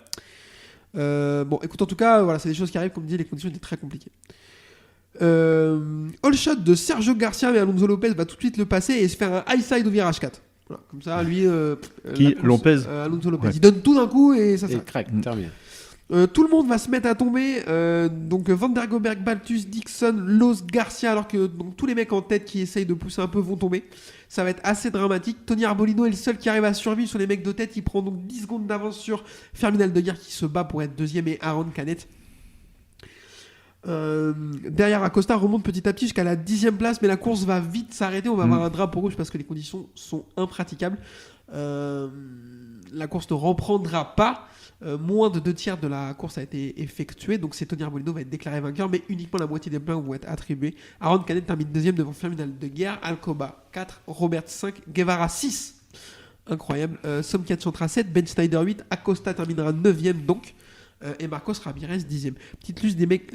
Bon, écoute, en tout cas, voilà, c'est des choses qui arrivent, comme dit, les conditions étaient très compliquées. All shot de Sergio Garcia, mais Alonso Lopez va tout de suite le passer et se faire un high side au virage 4. Voilà, comme ça, lui. Qui la course, Lopez Alonso Lopez. Ouais. Il donne tout d'un coup et ça Et s'arrête. crac, terminé. Tout le monde va se mettre à tomber. Donc Van der Goberg, Baltus, Dixon, Los, Garcia, alors que donc, tous les mecs en tête qui essayent de pousser un peu vont tomber. Ça va être assez dramatique. Tony Arbolino est le seul qui arrive à survivre sur les mecs de tête. Il prend donc 10 secondes d'avance sur Fermin Aldeguer qui se bat pour être deuxième et Aaron Canet. Derrière, Acosta remonte petit à petit jusqu'à la 10e place, mais la course va vite s'arrêter. On va avoir un drapeau rouge parce que les conditions sont impraticables. La course ne reprendra pas. Moins de 2/3 de la course a été effectuée, donc c'est Tony Arbolino va être déclaré vainqueur, mais uniquement la moitié des points vont être attribués. Aaron Canet termine deuxième devant Fermin Aldeguer, Alcoba 4, Robert 5, Guevara 6. Incroyable. Somkiat chantera 7, Ben Schneider 8, Acosta terminera 9ème donc. Et Marcos Ramirez 10ème. Petite liste des mecs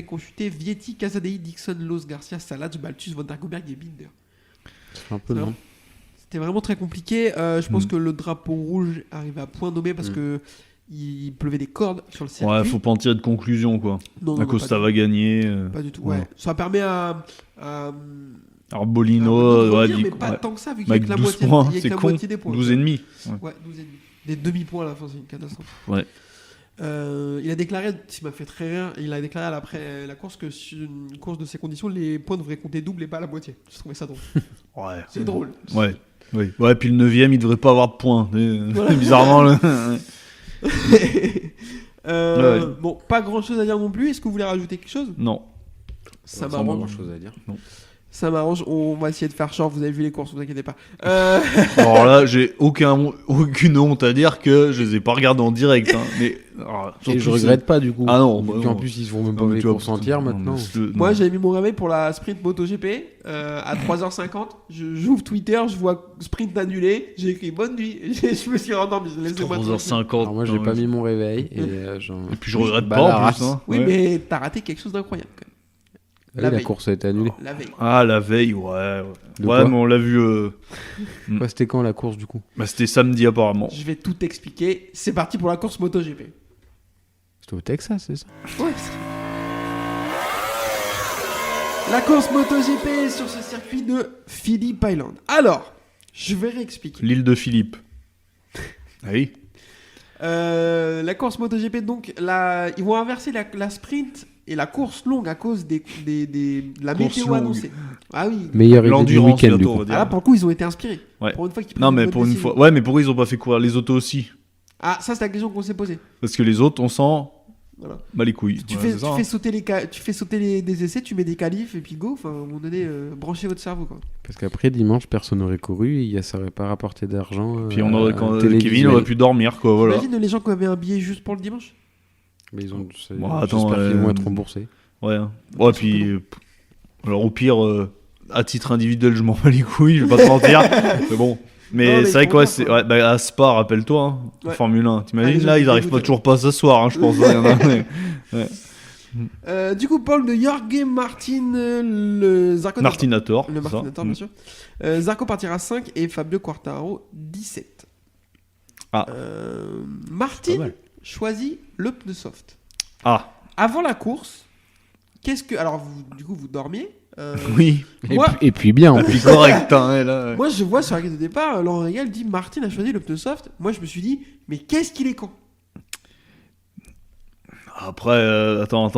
qui ont chuté: Vietti, Casadei, Dixon, Los, Garcia, Saladj, Baltus, Van der Goberg et Binder. C'est un peu long. C'était vraiment très compliqué. Je pense que le drapeau rouge arrive à point nommé parce que il pleuvait des cordes sur le circuit. Ouais, faut pas en tirer de conclusion, quoi. Non, Acosta pas va gagner. Pas du tout. ouais. Ouais. Ça permet à Arbolino, de ouais, revenir, dit- mais pas ouais. tant que ça, vu qu'il y a Avec que la 12 moitié, points, il y a que c'est la con. moitié des points. 12 et demi. Ouais, 12 et demi. Des demi-points à la fin, c'est une catastrophe. Ouais. Il a déclaré, ce qui m'a fait très rire, il a déclaré après la course que sur une course de ces conditions, les points devraient compter double et pas la moitié. Je trouvais ça drôle. Ouais. C'est drôle. Ouais. Oui. Ouais, puis le 9ème, il devrait pas avoir de points. Voilà. Bizarrement, le... Bon, pas grand chose à dire non plus. Est-ce que vous voulez rajouter quelque chose? Non. Ça Sans m'arrange. grand chose à dire. Ça m'arrange. On va essayer de faire short. Vous avez vu les courses, vous inquiétez pas. Alors là, j'ai aucune honte à dire que je les ai pas regardés en direct. Hein. Mais, alors, Et je surtout regrette pas du coup. Ah non, Vu bah qu'en non. plus ils se font même Non, pas mais les tu vois, courses entières non, maintenant. mais Moi, j'avais mis mon réveil pour la sprint MotoGP à 3h50. J'ouvre Twitter, je vois sprint annulé. J'ai écrit bonne nuit. Je me suis rendormi. Laissez-moi tranquille. 3h50. Alors moi j'ai non, pas mais- mis mon réveil et Et puis je regrette bah, pas la en plus. race. Hein. Oui, Ouais. mais t'as raté quelque chose d'incroyable quand même. La veille. course a été annulée. La veille. Ah, la veille, ouais. De Ouais, quoi mais on l'a vu. Ouais, c'était quand la course du coup? Bah, c'était samedi apparemment. Je vais tout expliquer. C'est parti pour la course MotoGP. C'était au Texas, c'est ça? Ouais. La course MotoGP sur ce circuit de Phillip Island. Alors, je vais réexpliquer. L'île de Philippe. Ah oui. La course MotoGP, donc, ils vont inverser la sprint et la course longue à cause de la Course météo longue. annoncée. Ah oui. Meilleure idée du L'endurance week-end du bientôt, on coup. va Ah, dire. là, pour le coup, ils ont été inspirés. Ouais. Pour une fois qu'ils Non, prennent mais une pour bonne une décision. fois. Ouais, mais pourquoi ils ont pas fait courir les autos aussi? Ah, ça, c'est la question qu'on s'est posée. Parce que les autres, on sent. Voilà. Bah, les couilles. Tu Voilà, fais, c'est ça, tu hein. fais sauter tu fais sauter des essais, tu mets des qualifs et puis go. Enfin, à un moment donné, branchez votre cerveau, quoi. Parce qu'après dimanche, personne n'aurait couru et ça aurait pas rapporté d'argent. Puis on aurait, télévisuel. Kevin aurait pu dormir, quoi. Voilà. Imagine les gens qui avaient un billet juste pour le dimanche. Mais ils ont. Bon, attends, J'espère qu'ils vont être remboursés. Ouais. Ouais, puis. Alors, au pire, à titre individuel, je m'en bats les couilles, je vais pas te mentir. Mais bon. Mais Non, mais c'est vrai ils que font ouais, ça, c'est. quoi. Ouais, bah, à Spa, rappelle-toi, hein, en Ouais. Formule 1. Ah, T'imagines, les là, autres, ils arrivent ils pas dégoûtent. toujours pas à s'asseoir, hein, je pense. Ouais, y en a, mais- Du coup, Paul de Jorge Martin, le Zarco. Martinator. Le c'est ça. Martinator, bien sûr. Zarco partira 5 et Fabio Quartararo 17. Ah. Martin Pas mal. choisit le pneu soft. Ah, Avant la course, alors du coup, vous dormiez. oui. Moi- Et puis bien en plus. Puis correct, hein, ouais, là. Moi, je vois sur la grille de départ, Laurent Régal dit Martin a choisi le pneu soft. Moi, je me suis dit, mais qu'est-ce qu'il est con. Après, attends.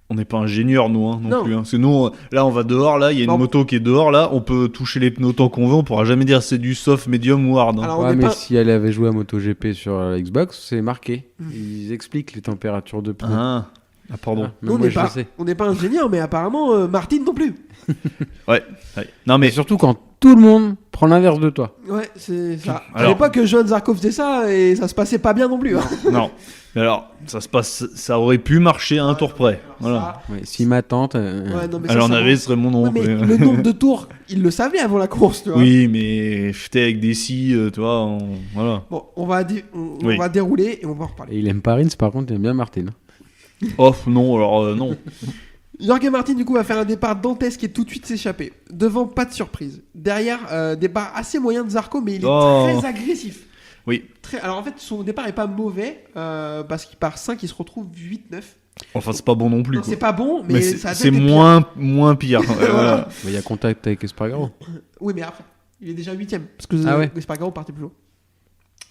On n'est pas ingénieurs, nous, hein, non Non. plus. Hein. Parce que nous, là, on va dehors, là, il y a une Non. moto qui est dehors, là, on peut toucher les pneus tant qu'on veut, on pourra jamais dire c'est du soft, medium ou hard. Hein. Alors, on Ouais, n'est mais pas. si elle avait joué à MotoGP sur la Xbox, c'est marqué. Mm. Ils expliquent les températures de pneus. Ah, pardon. Ah, Nous, même on moi, n'est je pas, le sais. on n'est pas ingénieur, mais apparemment, Martin non plus. Ouais. Non, Mais mais surtout quand tout le monde prend l'inverse de toi. Ouais, c'est ça. À Alors- l'époque, Johan Zarco faisait ça et ça se passait pas bien non plus. Hein. non. Mais alors, ça aurait pu marcher à un tour près. Voilà. Ouais, si ma tante. Ça, ouais, non, mais Alors, ça, on ça avait, montre- ce serait mon nom. Ouais, mais mais- le nombre de tours, il le savait avant la course, tu vois. Oui, mais j'étais avec des scies, tu vois, voilà. Bon, on va Oui. dérouler et on va en reparler. Et il aime pas Rins, par contre, il aime bien Martin. Off, non, alors non. Jorge Martin, du coup, va faire un départ dantesque et tout de suite s'échapper. Devant, pas de surprise. Derrière, départ assez moyen de Zarco, mais il est Oh. très agressif. Oui. Alors en fait, son départ est pas mauvais parce qu'il part 5, il se retrouve 8-9. Enfin, c'est pas bon non plus. Non, Quoi. c'est pas bon, mais, Mais ça a c'est peut-être été moins pire. Ouais, voilà. Il y a contact avec Espargaro. pire. Oui, mais après, il est déjà 8ème. Parce que Ah ouais. Espargaro partait plus haut.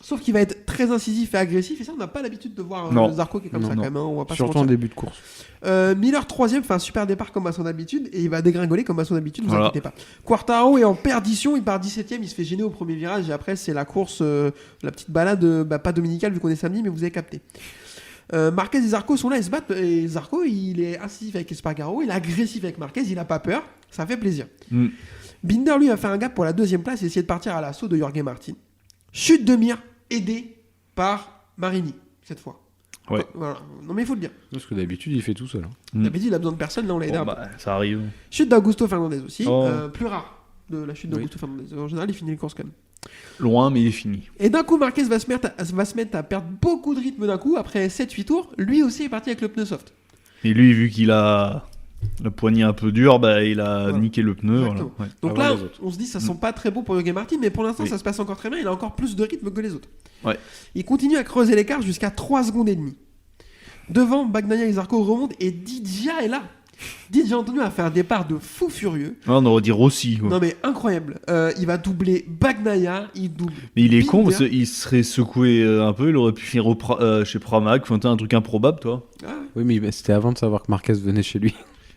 Sauf qu'il va être très incisif et agressif, et ça, on n'a pas l'habitude de voir Non. Zarco qui est comme Non, ça non. quand même. Hein, on va pas se Surtout en mentir. début de course. Miller 3ème fait un super départ comme à son habitude et il va dégringoler comme à son habitude, vous Voilà. inquiétez pas. Quartaro est en perdition, il part 17ème, il se fait gêner au premier virage et après c'est la course, la petite balade, pas dominicale vu qu'on est samedi, mais vous avez capté. Marquez et Zarco sont là, ils se battent et Zarco il est incisif avec Espargaro, il est agressif avec Marquez, il a pas peur, ça fait plaisir. Mm. Binder lui a fait un gap pour la 2ème place et essayer de partir à l'assaut de Jorge Martin. Chute de Mir, aidé par Marini cette fois. Ouais. Voilà. Non mais il faut le dire. Parce que d'habitude, il fait tout seul. hein. Mm. D'habitude il a besoin de personne, là on l'a aidé Bon, un peu. bah, ça arrive. Chute d'Augusto Fernandez aussi, Oh. plus rare de la chute d'Augusto Fernandez. En général, il finit les courses quand même. Loin, mais il est fini. Et d'un coup, Marquez va se mettre à perdre beaucoup de rythme d'un coup. Après 7-8 tours, lui aussi est parti avec le pneu soft. Et lui, vu qu'il a le poignet un peu dur, bah, il a Voilà. niqué le pneu. Voilà. Exactement. Ouais. Donc Avant là, les autres. on se dit ça sent pas très beau pour Jorge Martin, mais pour l'instant, Oui. ça se passe encore très bien. Il a encore plus de rythme que les autres. Ouais. Il continue à creuser l'écart jusqu'à 3 secondes et demie. Devant, Bagnaia et Zarco remontent et Didia est là. Didia Antonio a fait un départ de fou furieux. Ouais, on aurait dit Rossi. Quoi. Non mais incroyable. Il va doubler Bagnaia, il double. Mais il est Binder. con parce qu'il serait secoué un peu, il aurait pu finir chez Pramac, enfin, t'as un truc improbable, toi. Ah ouais. Oui, mais c'était avant de savoir que Marquez venait chez lui.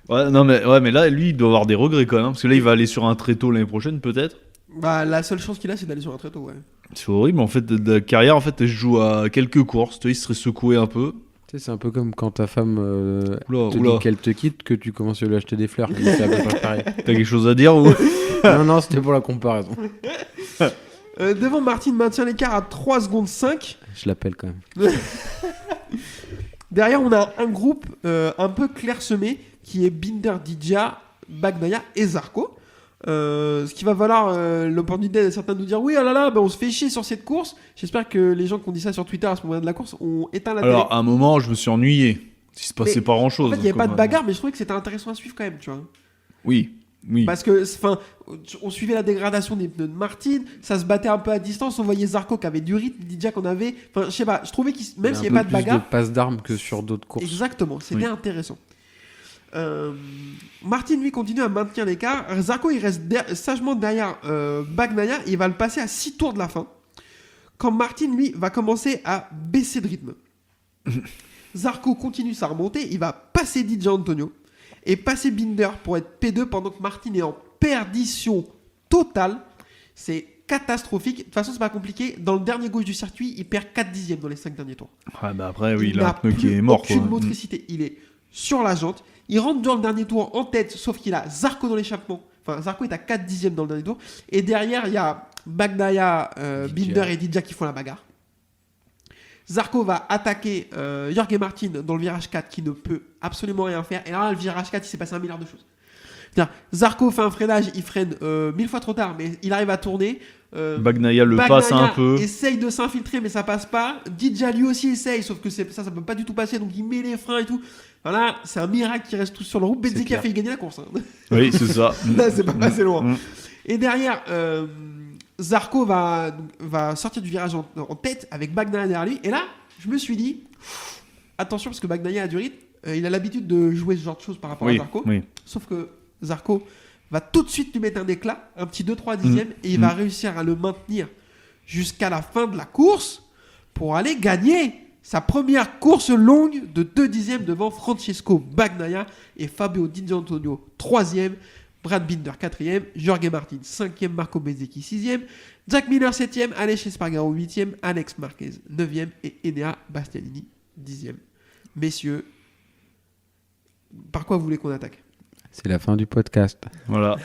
Ouais, non, mais là, lui, il doit avoir des regrets quand même, parce que là, il va aller sur un tréteau l'année prochaine, peut-être. Bah la seule chance qu'il a, c'est d'aller sur un tréteau, ouais. C'est horrible, en fait, de carrière, en fait, elle se joue à quelques courses, tu vois, il serait secoué un peu. Tu sais, c'est un peu comme quand ta femme Oula, te oula. dit qu'elle te quitte, que tu commences à lui acheter des fleurs. C'est à peu près pareil. T'as quelque chose à dire ou... Non, c'était pour la comparaison. Devant, Martin maintient l'écart à 3 secondes 5. Je l'appelle quand même. Derrière, on a un groupe un peu clairsemé qui est Binder, Didia, Bagnaia et Zarco. Ce qui va valoir l'opportunité de certains de nous dire oui, oh là là, bah, on se fait chier sur cette course. J'espère que les gens qui ont dit ça sur Twitter à ce moment de la course ont éteint la Alors, télé. à un moment, je me suis ennuyé. Il se passait Mais, pas grand chose. En fait, il n'y avait pas de bagarre, mais je trouvais que c'était intéressant à suivre quand même, tu vois. Oui. Parce que, enfin, on suivait la dégradation des pneus de Martin, ça se battait un peu à distance, on voyait Zarco qui avait du rythme, Didia qu'on avait. Enfin, je sais pas, je trouvais qu'il, même s'il n'y avait pas de bagarre. de passe d'armes que sur d'autres courses. Exactement, c'était intéressant. Martin, lui, continue à maintenir l'écart. Zarco, il reste sagement derrière Bagnaia, et il va le passer à 6 tours de la fin. Quand Martin, lui, va commencer à baisser de rythme. Zarco continue sa remontée, il va passer Di Giannantonio et passer Binder pour être P2 pendant que Martin est en perdition totale. C'est catastrophique. De toute façon, c'est pas compliqué. Dans le dernier gauche du circuit, il perd 4 dixièmes dans les 5 derniers tours. Ah bah après, oui, il a n'a un pneu qui plus est mort. aucune Quoi. motricité. Il est sur la jante. Il rentre dans le dernier tour en tête, sauf qu'il a Zarco dans l'échappement. Enfin, Zarco est à 4 dixièmes dans le dernier tour. Et derrière, il y a Bagnaia, Binder et Didia qui font la bagarre. Zarco va attaquer Jorge Martin dans le virage 4 qui ne peut absolument rien faire. Et là, le virage 4, il s'est passé un milliard de choses. C'est-à-dire, Zarco fait un freinage, il freine 1000 fois trop tard, mais il arrive à tourner. Bagnaia le passe un peu. Essaye de s'infiltrer, mais ça passe pas. Didia lui aussi essaye, sauf que ça peut pas du tout passer, donc il met les freins et tout. Voilà, c'est un miracle qui reste tous sur le route. Benzeki a failli gagner la course. Hein. Oui, c'est ça. Là, c'est pas passé loin. Et derrière, Zarco va sortir du virage en tête avec Bagnaia derrière lui. Et là, je me suis dit, attention, parce que Bagnaia a du rythme. Il a l'habitude de jouer ce genre de choses par rapport à Zarco. Oui. Sauf que Zarco va tout de suite lui mettre un éclat, un petit 2-3 dixièmes, et il va réussir à le maintenir jusqu'à la fin de la course pour aller gagner sa première course longue de 2 dixièmes devant Francesco Bagnaia et Fabio Di Giannantonio 3e, Brad Binder 4e, Jorge Martin 5e, Marco Bezzecchi 6e, Jack Miller 7e, Aleix Espargaro 8e, Alex Marquez 9e et Enea Bastianini 10e. Messieurs, par quoi vous voulez qu'on attaque ? C'est la fin du podcast. Voilà.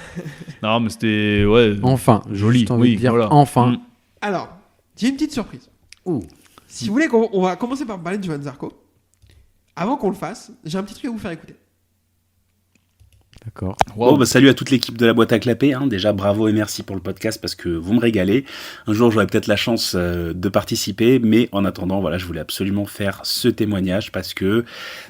Non, mais c'était Enfin, joli. juste envie de dire voilà. enfin. Alors, j'ai une petite surprise. Ouh. Si vous voulez, on va commencer par parler de Johan Zarco. Avant qu'on le fasse, j'ai un petit truc à vous faire écouter. D'accord. Wow. Bon, salut à toute l'équipe de la boîte à clapper. Déjà, bravo et merci pour le podcast parce que vous me régalez. Un jour, j'aurai peut-être la chance de participer, mais en attendant, voilà, je voulais absolument faire ce témoignage parce que,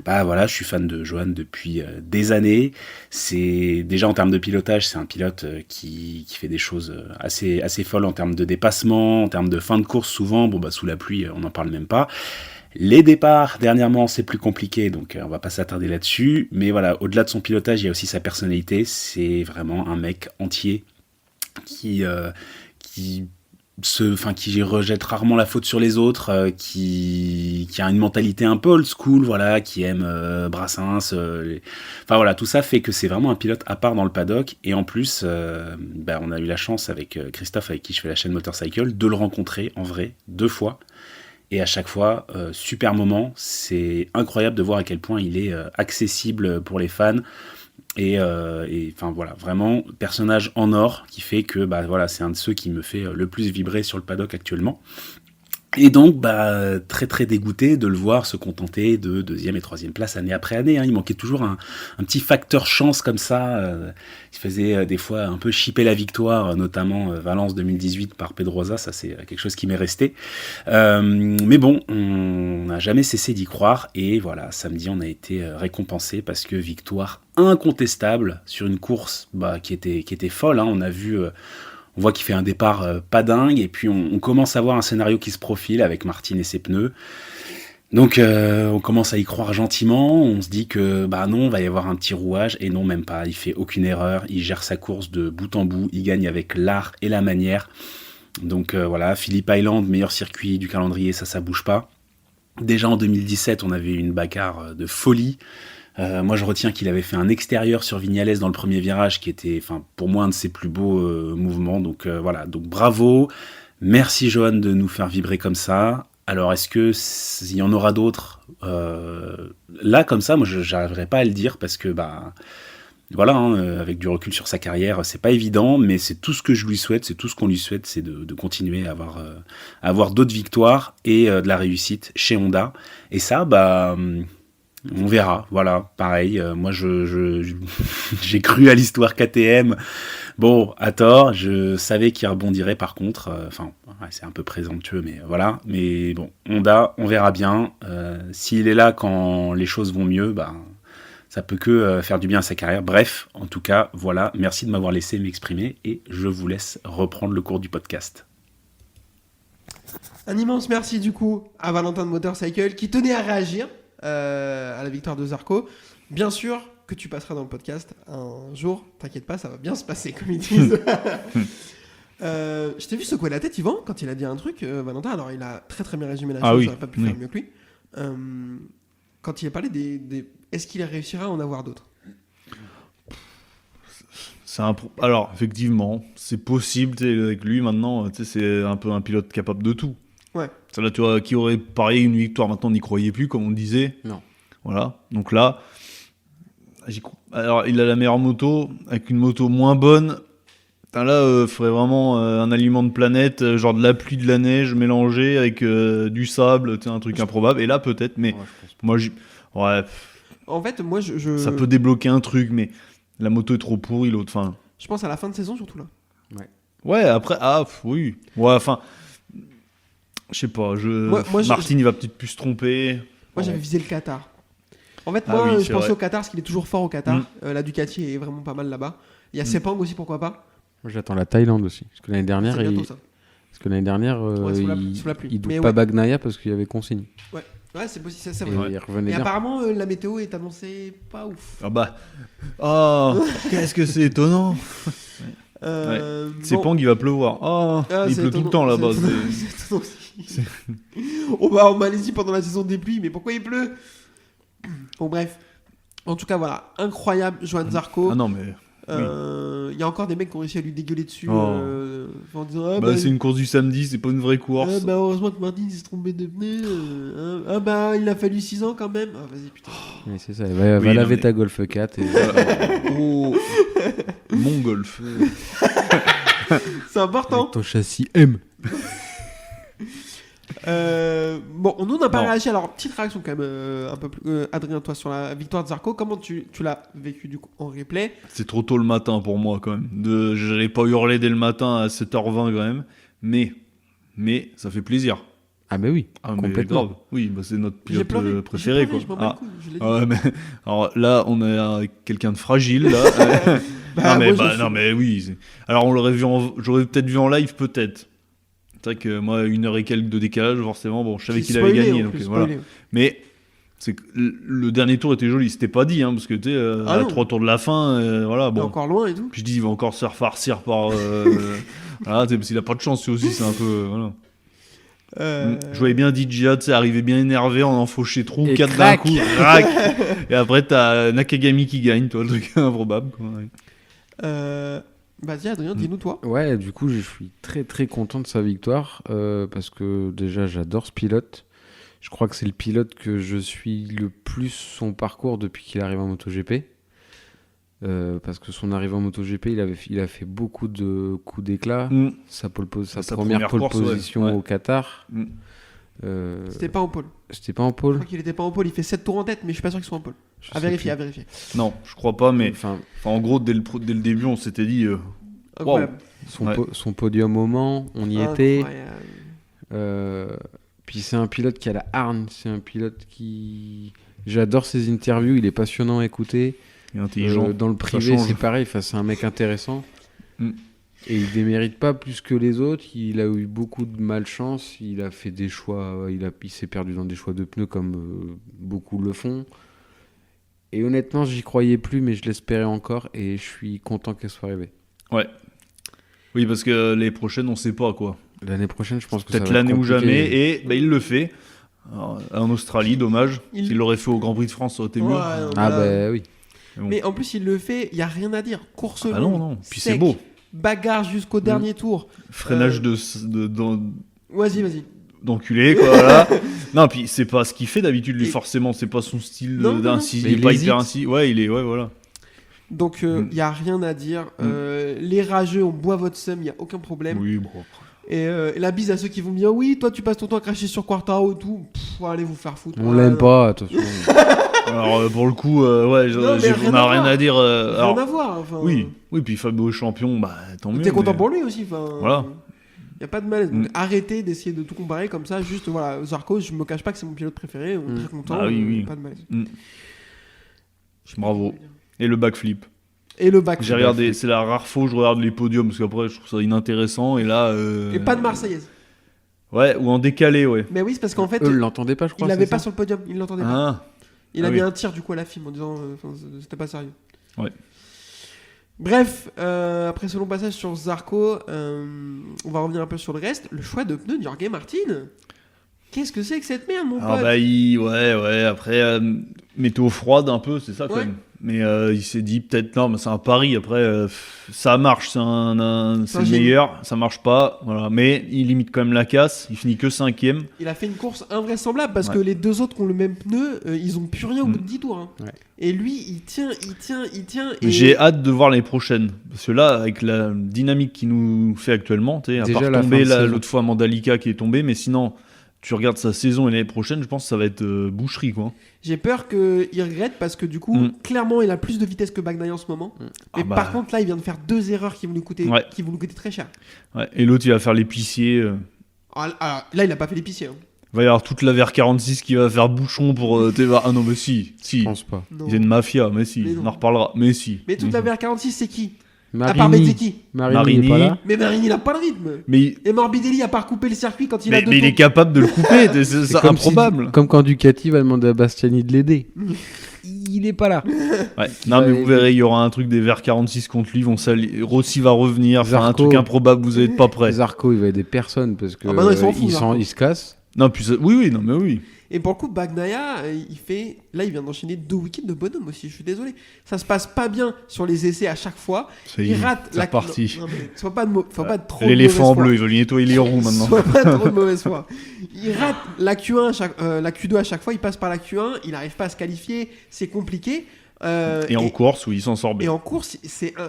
je suis fan de Johan depuis des années. C'est déjà en termes de pilotage, c'est un pilote qui fait des choses assez folles en termes de dépassement, en termes de fin de course souvent. Sous la pluie, on n'en parle même pas. Les départs, dernièrement, c'est plus compliqué, donc on va pas s'attarder là-dessus. Mais voilà, au-delà de son pilotage, il y a aussi sa personnalité. C'est vraiment un mec entier qui rejette rarement la faute sur les autres, qui a une mentalité un peu old school, voilà, qui aime Brassens. Tout ça fait que c'est vraiment un pilote à part dans le paddock. Et en plus, on a eu la chance avec Christophe, avec qui je fais la chaîne Motorcycle, de le rencontrer en vrai 2 fois. Et à chaque fois, super moment. C'est incroyable de voir à quel point il est accessible pour les fans. Et vraiment, personnage en or qui fait que c'est un de ceux qui me fait le plus vibrer sur le paddock actuellement. Et donc, très très dégoûté de le voir se contenter de 2e et 3e place année après année. Il manquait toujours un petit facteur chance comme ça. Il faisait des fois un peu chipper la victoire, notamment Valence 2018 par Pedrosa. Ça, c'est quelque chose qui m'est resté. Mais bon, on n'a jamais cessé d'y croire. Et voilà, samedi, on a été récompensé parce que victoire incontestable sur une course qui était folle. On voit qu'il fait un départ pas dingue, et puis on commence à voir un scénario qui se profile avec Martin et ses pneus. Donc on commence à y croire gentiment, on se dit que non, va y avoir un petit rouage, et non, même pas, il fait aucune erreur, il gère sa course de bout en bout, il gagne avec l'art et la manière. Donc Phillip Island, meilleur circuit du calendrier, ça bouge pas. Déjà en 2017, on avait eu une bagarre de folie. Moi, je retiens qu'il avait fait un extérieur sur Vignales dans le premier virage qui était, pour moi, un de ses plus beaux mouvements. Donc donc bravo, merci Johan de nous faire vibrer comme ça. Alors, est-ce que il y en aura d'autres là comme ça? Moi, je n'arriverai pas à le dire parce que avec du recul sur sa carrière, c'est pas évident, mais c'est tout ce que je lui souhaite, c'est tout ce qu'on lui souhaite, c'est de continuer à avoir d'autres victoires et de la réussite chez Honda. Et ça, On verra, voilà, pareil. Moi, j'ai cru à l'histoire KTM. Bon, à tort, je savais qu'il rebondirait par contre. Enfin, ouais, c'est un peu présomptueux, mais voilà. Mais bon, Honda, on verra bien. S'il est là quand les choses vont mieux, bah, ça peut que faire du bien à sa carrière. Bref, en tout cas, voilà. Merci de m'avoir laissé m'exprimer et je vous laisse reprendre le cours du podcast. Un immense merci du coup à Valentin de Motorcycle qui tenait à réagir à la victoire de Zarco. Bien sûr que tu passeras dans le podcast un jour, t'inquiète pas, ça va bien se passer comme ils disent. Je t'ai vu secouer la tête, Yvan, quand il a dit un truc, Valentin. Alors il a très très bien résumé la chose, oui. j'aurais pas pu faire mieux que lui. Quand il a parlé des... Est-ce qu'il réussira à en avoir d'autres? Alors, effectivement, c'est possible, avec lui maintenant, c'est un peu un pilote capable de tout. Ouais. Ça, là, tu vois, qui aurait parié une victoire, maintenant on n'y croyait plus, comme on disait. Non. Voilà. Donc là, alors il a la meilleure moto, avec une moto moins bonne. Putain, là, il faudrait vraiment un aliment de planète, genre de la pluie, de la neige mélangée avec du sable, un truc improbable. Et là, peut-être, mais moi, ouais, En fait, moi, ça peut débloquer un truc, mais la moto est trop pourrie, l'autre. Enfin, je pense à la fin de saison surtout là. ouais, après, oui. Ouais, enfin, je sais pas. Martin, il va peut-être plus se tromper. Moi, j'avais visé le Qatar. En fait, Ah moi, oui, je c'est pensais vrai. au Qatar parce qu'il est toujours fort au Qatar. La Ducati est vraiment pas mal là-bas. Il y a Sepang aussi, pourquoi pas. Moi, j'attends la Thaïlande aussi. Parce que l'année dernière, C'est bientôt ça. ouais, sous la pluie. il double Mais pas ouais. Bagnaia parce qu'il y avait consigne. Ouais, c'est possible, c'est Et vrai. il revenait Et bien. apparemment, la météo est annoncée pas ouf. Ah bah. Oh, qu'est-ce que c'est étonnant. C'est bon. Pang, il va pleuvoir. Oh, Ah, il c'est pleut tout le étonnant, temps là-bas. c'est étonnant, c'est étonnant aussi. On va en Malaisie pendant la saison des pluies, mais pourquoi il pleut? Bon, bref. En tout cas, voilà. Incroyable, Johan Zarco. Ah non, mais. Il y a encore des mecs qui ont réussi à lui dégueuler dessus Oh. en disant ah, Bah, c'est une course du samedi, c'est pas une vraie ah, course. bah, heureusement que Martin s'est trompé de pneu. Ah bah il a fallu 6 ans quand même. Ah vas-y putain. Ouais, c'est ça. Va Oui, non, laver mais- ta Golf 4. Et... Oh, mon golf. C'est important. Avec ton châssis M. Bon, nous on n'a pas Non. réagi. Alors petite réaction quand même un peu plus. Adrien, toi sur la victoire de Zarco, comment tu l'as vécu du coup en replay? C'est trop tôt le matin pour moi quand même. J'allais pas hurler dès le matin à 7h20 quand même. Mais ça fait plaisir. Ah, mais oui. Ah, mais Complètement. grave. Oui, bah, c'est notre J'ai pilote pleuré. préféré J'ai quoi. pleuré, je m'en bats les couilles, je l'ai dit. Ouais, mais, alors là, on a quelqu'un de fragile là. Bah, moi, je suis- non mais oui. Alors on l'aurait vu j'aurais peut-être vu en live peut-être. C'est vrai que moi 1 heure et quelques de décalage forcément. Bon, je savais qu'il avait Spoilé, gagné en donc plus, voilà. spoilé. Mais c'est que le dernier tour était joli. C'était pas dit parce que tu sais Ah à non. 3 tours de la fin, voilà T'es bon. encore loin et tout. Puis je dis il va encore se faire farcir par. Voilà, parce qu'il a pas de chance lui aussi. C'est un peu voilà. Je voyais bien DJ, tu sais, arriver bien énervé, en enfoché trop, Et 4 d'un crac. coup, crac. Et après t'as Nakagami qui gagne, toi, le truc improbable. Quoi. Vas-y Adrien, dis-nous toi. Ouais, du coup, je suis très très content de sa victoire parce que déjà, j'adore ce pilote. Je crois que c'est le pilote que je suis le plus son parcours depuis qu'il arrive en MotoGP. Parce que son arrivée en MotoGP, il a fait beaucoup de coups d'éclat. Sa première pole course, position ouais. au Qatar. C'était pas en pôle. C'était pas en Je pôle. crois qu'il était pas en pôle. Il fait 7 tours en tête, mais je suis pas sûr qu'il soit en pôle. Je À sais vérifier, plus. à vérifier. Non, je crois pas, mais Enfin, en gros, dès le début, on s'était dit. Incroyable. son podium au Mans, on y était. Incroyable. Puis c'est un pilote qui a la hargne, c'est un pilote qui... J'adore ses interviews, il est passionnant à écouter. Il est intelligent. Dans le ça privé, change. c'est pareil, c'est un mec intéressant. Mm. Et il démérite pas plus que les autres, il a eu beaucoup de malchance, il a fait des choix, il s'est perdu dans des choix de pneus comme beaucoup le font. Et honnêtement, j'y croyais plus, mais je l'espérais encore et je suis content qu'elle soit arrivée. Ouais. Oui, parce que les prochaines, on sait pas quoi. L'année prochaine, je pense que ça va Peut-être être l'année ou compliqué. jamais, et il le fait. Alors, en Australie, dommage. Il- S'il l'aurait fait au Grand Prix de France, ça aurait été Ouais, mieux. non, Ah là- bah oui. Mais bon. Mais en plus, il le fait, il n'y a rien à dire. Course Ah longue, non. Puis sec, c'est beau. bagarre jusqu'au dernier tour. Freinage Vas-y. d'enculé, quoi. Voilà. Non, puis c'est pas ce qu'il fait d'habitude, lui, Et- forcément. C'est pas son style Non, non, d'inci. non. Il est Mais pas il hyper hésite. ainsi. Ouais, il est. Ouais, voilà. Donc, il n'y a rien à dire. Les rageux, on boit votre seum, il n'y a aucun problème. Oui, bon. Et la bise à ceux qui vont me dire oui, toi tu passes ton temps à cracher sur Quartaro et tout. Allez vous faire foutre. On Ouais, l'aime non. pas, attention. Alors pour le coup, ouais, Non, mais rien on n'a à rien voir. à dire. Rien à voir. Enfin, Oui, puis Fabio est champion, bah tant mieux. T'es content mais- pour lui aussi. Enfin, Voilà. Y a pas de malaise. Donc, Mm. arrêtez d'essayer de tout comparer comme ça. Juste voilà, Zarco, je me cache pas que c'est mon pilote préféré. On est très content. Ah oui, oui. Pas de malaise. Bravo. Et le backflip. Et le back. J'ai regardé, c'est la rare fois où je regarde les podiums parce qu'après je trouve ça inintéressant et là. Et pas de Marseillaise. Ouais, ou en décalé, ouais. Mais oui, c'est parce qu'en fait, Eux l'entendaient pas, je crois. il l'avait c'est pas ça sur le podium. Il l'entendait pas. Ah, Il Ah a mis oui. un tir du coup à la FIM en disant c'était pas sérieux. Ouais. Bref, après ce long passage sur Zarco, on va revenir un peu sur le reste. Le choix de pneus de Jorge Martin. Qu'est-ce que c'est que cette merde, mon alors pote bah ouais, après météo froide un peu, c'est ça quand Ouais. même. Mais il s'est dit peut-être non, mais c'est un pari. Après, ça marche, c'est C'est un le génie. meilleur, ça marche pas, voilà. Mais il limite quand même la casse. Il finit que 5ème. Il a fait une course invraisemblable parce Ouais. que les deux autres qui ont le même pneu, ils ont plus rien au bout de 10 tours. Hein. Ouais. Et lui, il tient. Et... J'ai hâte de voir l'année prochaine. Parce que là, avec la dynamique qu'il nous fait actuellement, tu sais, à Déjà part la tomber fin de saison. l'autre fois Mandalika qui est tombé, mais sinon, tu regardes sa saison et l'année prochaine, je pense que ça va être boucherie, quoi. J'ai peur qu'il regrette parce que du coup, clairement, il a plus de vitesse que Bagnaia en ce moment. Et Ah bah. par contre, là, il vient de faire 2 erreurs qui vont lui coûter, Ouais. qui vont lui coûter très cher. Ouais. Et l'autre, il va faire l'épicier. Alors, là, il a pas fait l'épicier. Hein. Il va y avoir toute la VR46 qui va faire bouchon pour Ah non, mais si. Je pense pas. Non. Il y a une mafia, mais si. Mais non. On en reparlera, mais si. Mais toute Mhm. la VR46, c'est qui À part Marini, Bezzecchi. Marini n'est pas là. Mais Marini, il a pas le rythme. Mais, Et Morbidelli a pas recoupé le circuit quand il a deux mais il tours. est capable de le couper, c'est comme si- improbable. comme quand Ducati va demander à Bastiani de l'aider. Il est pas là. Ouais. Non, mais Ouais, vous verrez, il y aura un truc des VR46 contre lui. Rossi va revenir, enfin un Zarco. truc improbable, vous n'êtes pas prêts. Zarco, il va aider personne parce que Ah bah non, il s'en fout, il Zarco. se casse. Non, puis oui, non, mais oui. Et pour le coup, Bagnaia, il fait. Là, il vient d'enchaîner 2 week-ends de bonhomme aussi. Je suis désolé. Ça se passe pas bien sur les essais à chaque fois. Ça y Il est, rate c'est reparti. Non, mais sois pas de faut pas de trop. L'éléphant de mauvaise bleu, il veut lui nettoyer les roues maintenant. Sois pas trop de mauvaise foi. Il rate la Q1 la Q2 à chaque fois. Il passe par la Q1. Il n'arrive pas à se qualifier. C'est compliqué. Et en course, oui, il s'en sort Et bien. en course,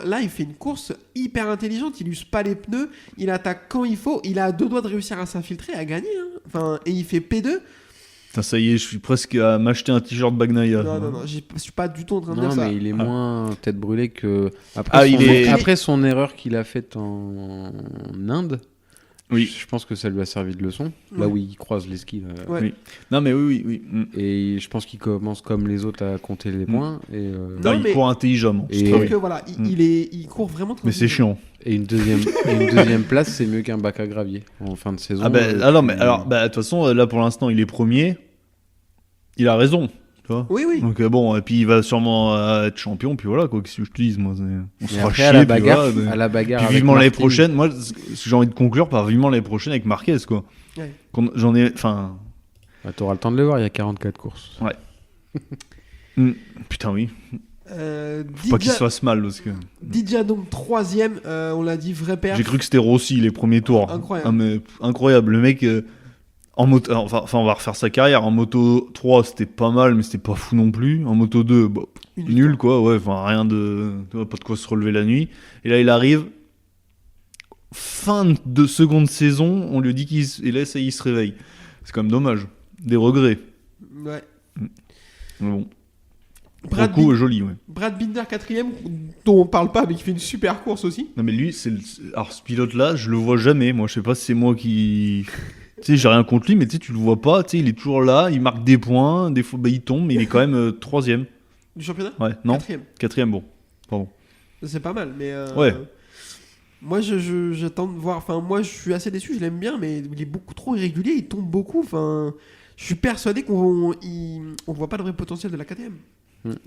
là, il fait une course hyper intelligente. Il use pas les pneus. Il attaque quand il faut. Il a à 2 doigts de réussir à s'infiltrer, à gagner. Hein. Enfin, et il fait P2. Putain, ça y est, je suis presque à m'acheter un t-shirt Bagnaia. Non, je suis pas du tout en train de Non, dire ça. mais il est moins tête brûlée que. Ah, il est- Après son erreur qu'il a faite en Inde, Oui. je pense que ça lui a servi de leçon. Là Ouais. où il croise les skis. Ouais. Oui. Non, mais oui. Et je pense qu'il commence comme les autres à compter les points. Et, Non, il mais- court intelligemment. Je Et- trouve que voilà, Mm. il court vraiment très Mais c'est bien. chiant. et une deuxième place, c'est mieux qu'un bac à gravier en fin de saison. Ah, non, mais alors, de toute façon, là pour l'instant, il est premier. Il a raison. Tu vois. Oui, oui. Donc bon, et puis il va sûrement être champion, puis voilà, quoi, qu'est-ce que je te dise, moi, on se Et fera après, chier, à la puis bagarre, voilà, mais- à la bagarre Puis avec vivement l'année Martin. prochaine, moi, j'ai envie de conclure par vivement l'année prochaine avec Marquez, quoi. Ouais. J'en ai, enfin, Bah, t'auras le temps de le voir, il y a 44 courses. putain, oui. Faut Pas qu'il se fasse mal, parce que Didia donc 3ème, on l'a dit, vrai père. j'ai cru que c'était Rossi les premiers tours. Incroyable. Ah, mais incroyable, le mec. En moto, enfin, on va refaire sa carrière. En moto 3, c'était pas mal, mais c'était pas fou non plus. En moto 2, bah, Une nul, victoire. quoi. Ouais, enfin, rien de. Tu vois, pas de quoi se relever la nuit. Et là, il arrive. Fin de seconde saison, on lui dit et là, ça y est, il se réveille. C'est quand même dommage. Des regrets. Ouais. Mais bon. Brad, Pour le coup, joli, ouais. Brad Binder 4ème, dont on parle pas, mais qui fait une super course aussi. Non, mais lui, alors, ce pilote-là, je le vois jamais. Moi, je sais pas si c'est moi qui. Tu sais, j'ai rien contre lui, mais tu sais, tu le vois pas. Tu sais, il est toujours là, il marque des points. Des fois, bah, il tombe, mais il est quand même 3ème. Du championnat Ouais, non 4ème. 4ème, bon. Pardon. C'est pas mal, mais. Ouais. Moi, j'attends de voir. Enfin, moi, je suis assez déçu, je l'aime bien, mais il est beaucoup trop irrégulier, il tombe beaucoup. Enfin, je suis persuadé qu'on voit pas le vrai potentiel de la KTM.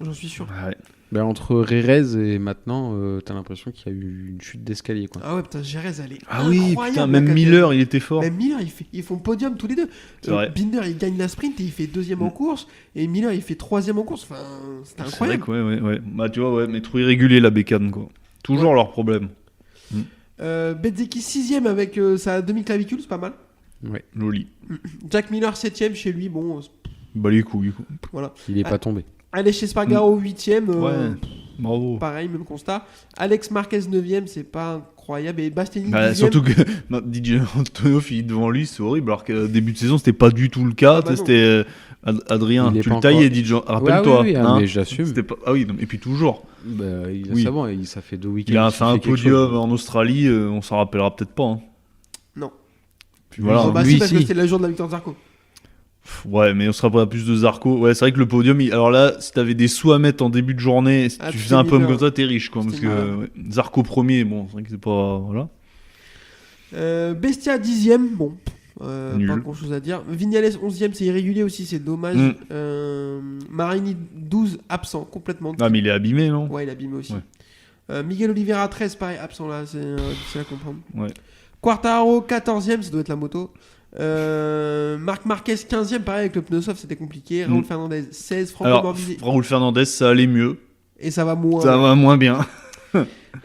J'en suis sûr. Ouais. Bah, entre Rérez et maintenant, t'as l'impression qu'il y a eu une chute d'escalier. Quoi. Ah ouais, putain, Jerez, elle est Ah oui, incroyable, putain, la même KTM. Miller, il était fort. Même Miller, ils font podium tous les deux. C'est vrai. Binder, il gagne la sprint et il fait 2ème en course. Et Miller, il fait 3ème en course. Enfin, c'était C'est vrai incroyable. que, ouais. Bah, tu vois, ouais, mais trop irrégulier, la bécane, quoi. Toujours leur problème. Bezzecchi 6ème avec sa demi-clavicule, c'est pas mal. Joli. Jack Miller 7ème chez lui, bon, Bah, les couilles, quoi. voilà. Il est pas tombé. Allez chez Spargaro 8ème. Ouais. Bravo. Pareil, même constat. Alex Marquez 9ème, c'est pas incroyable. Et Bastianini Bah, 10ème. surtout que DJ Antonio finit devant lui, c'est horrible. Alors que début de saison, c'était pas du tout le cas. Ah bah non. C'était Adrien, Il est tu pas le taillais, encore- DJ. Rappelle-toi. oui, hein. mais j'assume. C'était pas... Ah oui, non, et puis toujours. Bah, Oui. c'est bon, ça fait 2 week-ends. Il a qu'il fait un quelque podium chose. en Australie, on s'en rappellera peut-être pas. Hein. Non. Puis voilà. Bah, lui, si, parce que si. c'était le jour de la victoire de Zarco. Ouais, mais on se rappellera plus de Zarco. Ouais, c'est vrai que le podium, alors là, si t'avais des sous à mettre en début de journée, si Ah, tu tu faisais un t'es pomme mis comme là. ça, t'es riche, quoi. Tu Parce t'es que mis là. ouais, Zarco premier, bon, c'est vrai que c'est pas. Voilà. Bestia 10ème, bon. Nul. Pas grand chose à dire. Vignales 11ème, c'est irrégulier aussi, c'est dommage. Marini 12, absent complètement. Ah, mais il est abîmé, non? Ouais, il a abîmé aussi. Ouais. Miguel Oliveira 13, pareil, absent là, c'est difficile à comprendre. Ouais. Quartararo 14ème, ça doit être la moto. Marc Marquez 15ème, pareil avec le pneu soft, c'était compliqué. Raoul Fernandez 16, Franco Alors, Morbidelli. Raoul Fernandez, ça allait mieux. Et ça va moins. Ça va moins bien.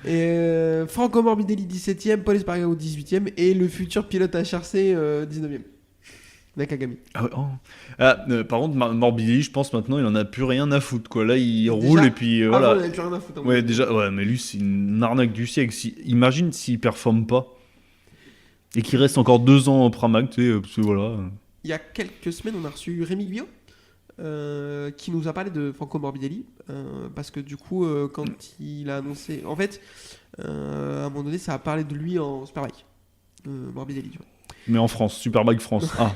Et Franco Morbidelli 17ème, Paul Espargaro 18ème et le futur pilote HRC 19ème. Nakagami. Ah ouais, oh. Par contre, Morbidelli, je pense maintenant, il en a plus rien à foutre, quoi. Là, il Déjà, roule et puis Avant, voilà. il avait plus rien à foutre. hein. Ouais, déjà, ouais, mais lui, c'est une arnaque du siècle. Imagine s'il performe pas et qu'il reste encore 2 ans au Pramac, tu sais, parce que voilà. Il y a quelques semaines, on a reçu Rémi Guillot qui nous a parlé de Franco Morbidelli parce que du coup, quand il a annoncé. En fait, à un moment donné, ça a parlé de lui en Superbike. Morbidelli, tu vois. Mais en France, Superbike France. Ah,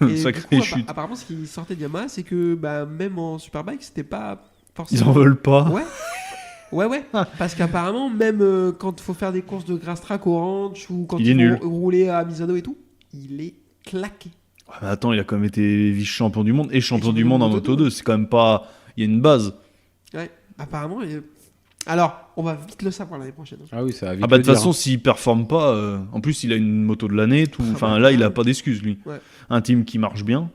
Et sacrée du coup, chute. apparemment, ce qui sortait de Yamaha, c'est que bah, même en Superbike, c'était pas Ils forcément. en veulent pas. Ouais. Parce qu'apparemment, même quand il faut faire des courses de grass track au ranch ou quand Il il est nul. faut rouler à Misano et tout, il est claqué. Ouais, mais attends, il a quand même été vice-champion du monde et champion champion du monde en Moto2. Moto 2. C'est quand même pas. Il y a une base. Ouais, apparemment. Alors, on va vite le savoir l'année prochaine. Ah oui, ça va vite. Ah bah de le toute dire, façon, s'il performe pas, en plus il a une moto de l'année, tout. Ah Enfin bah, là, il ouais. a pas d'excuse lui. Ouais. Un team qui marche bien.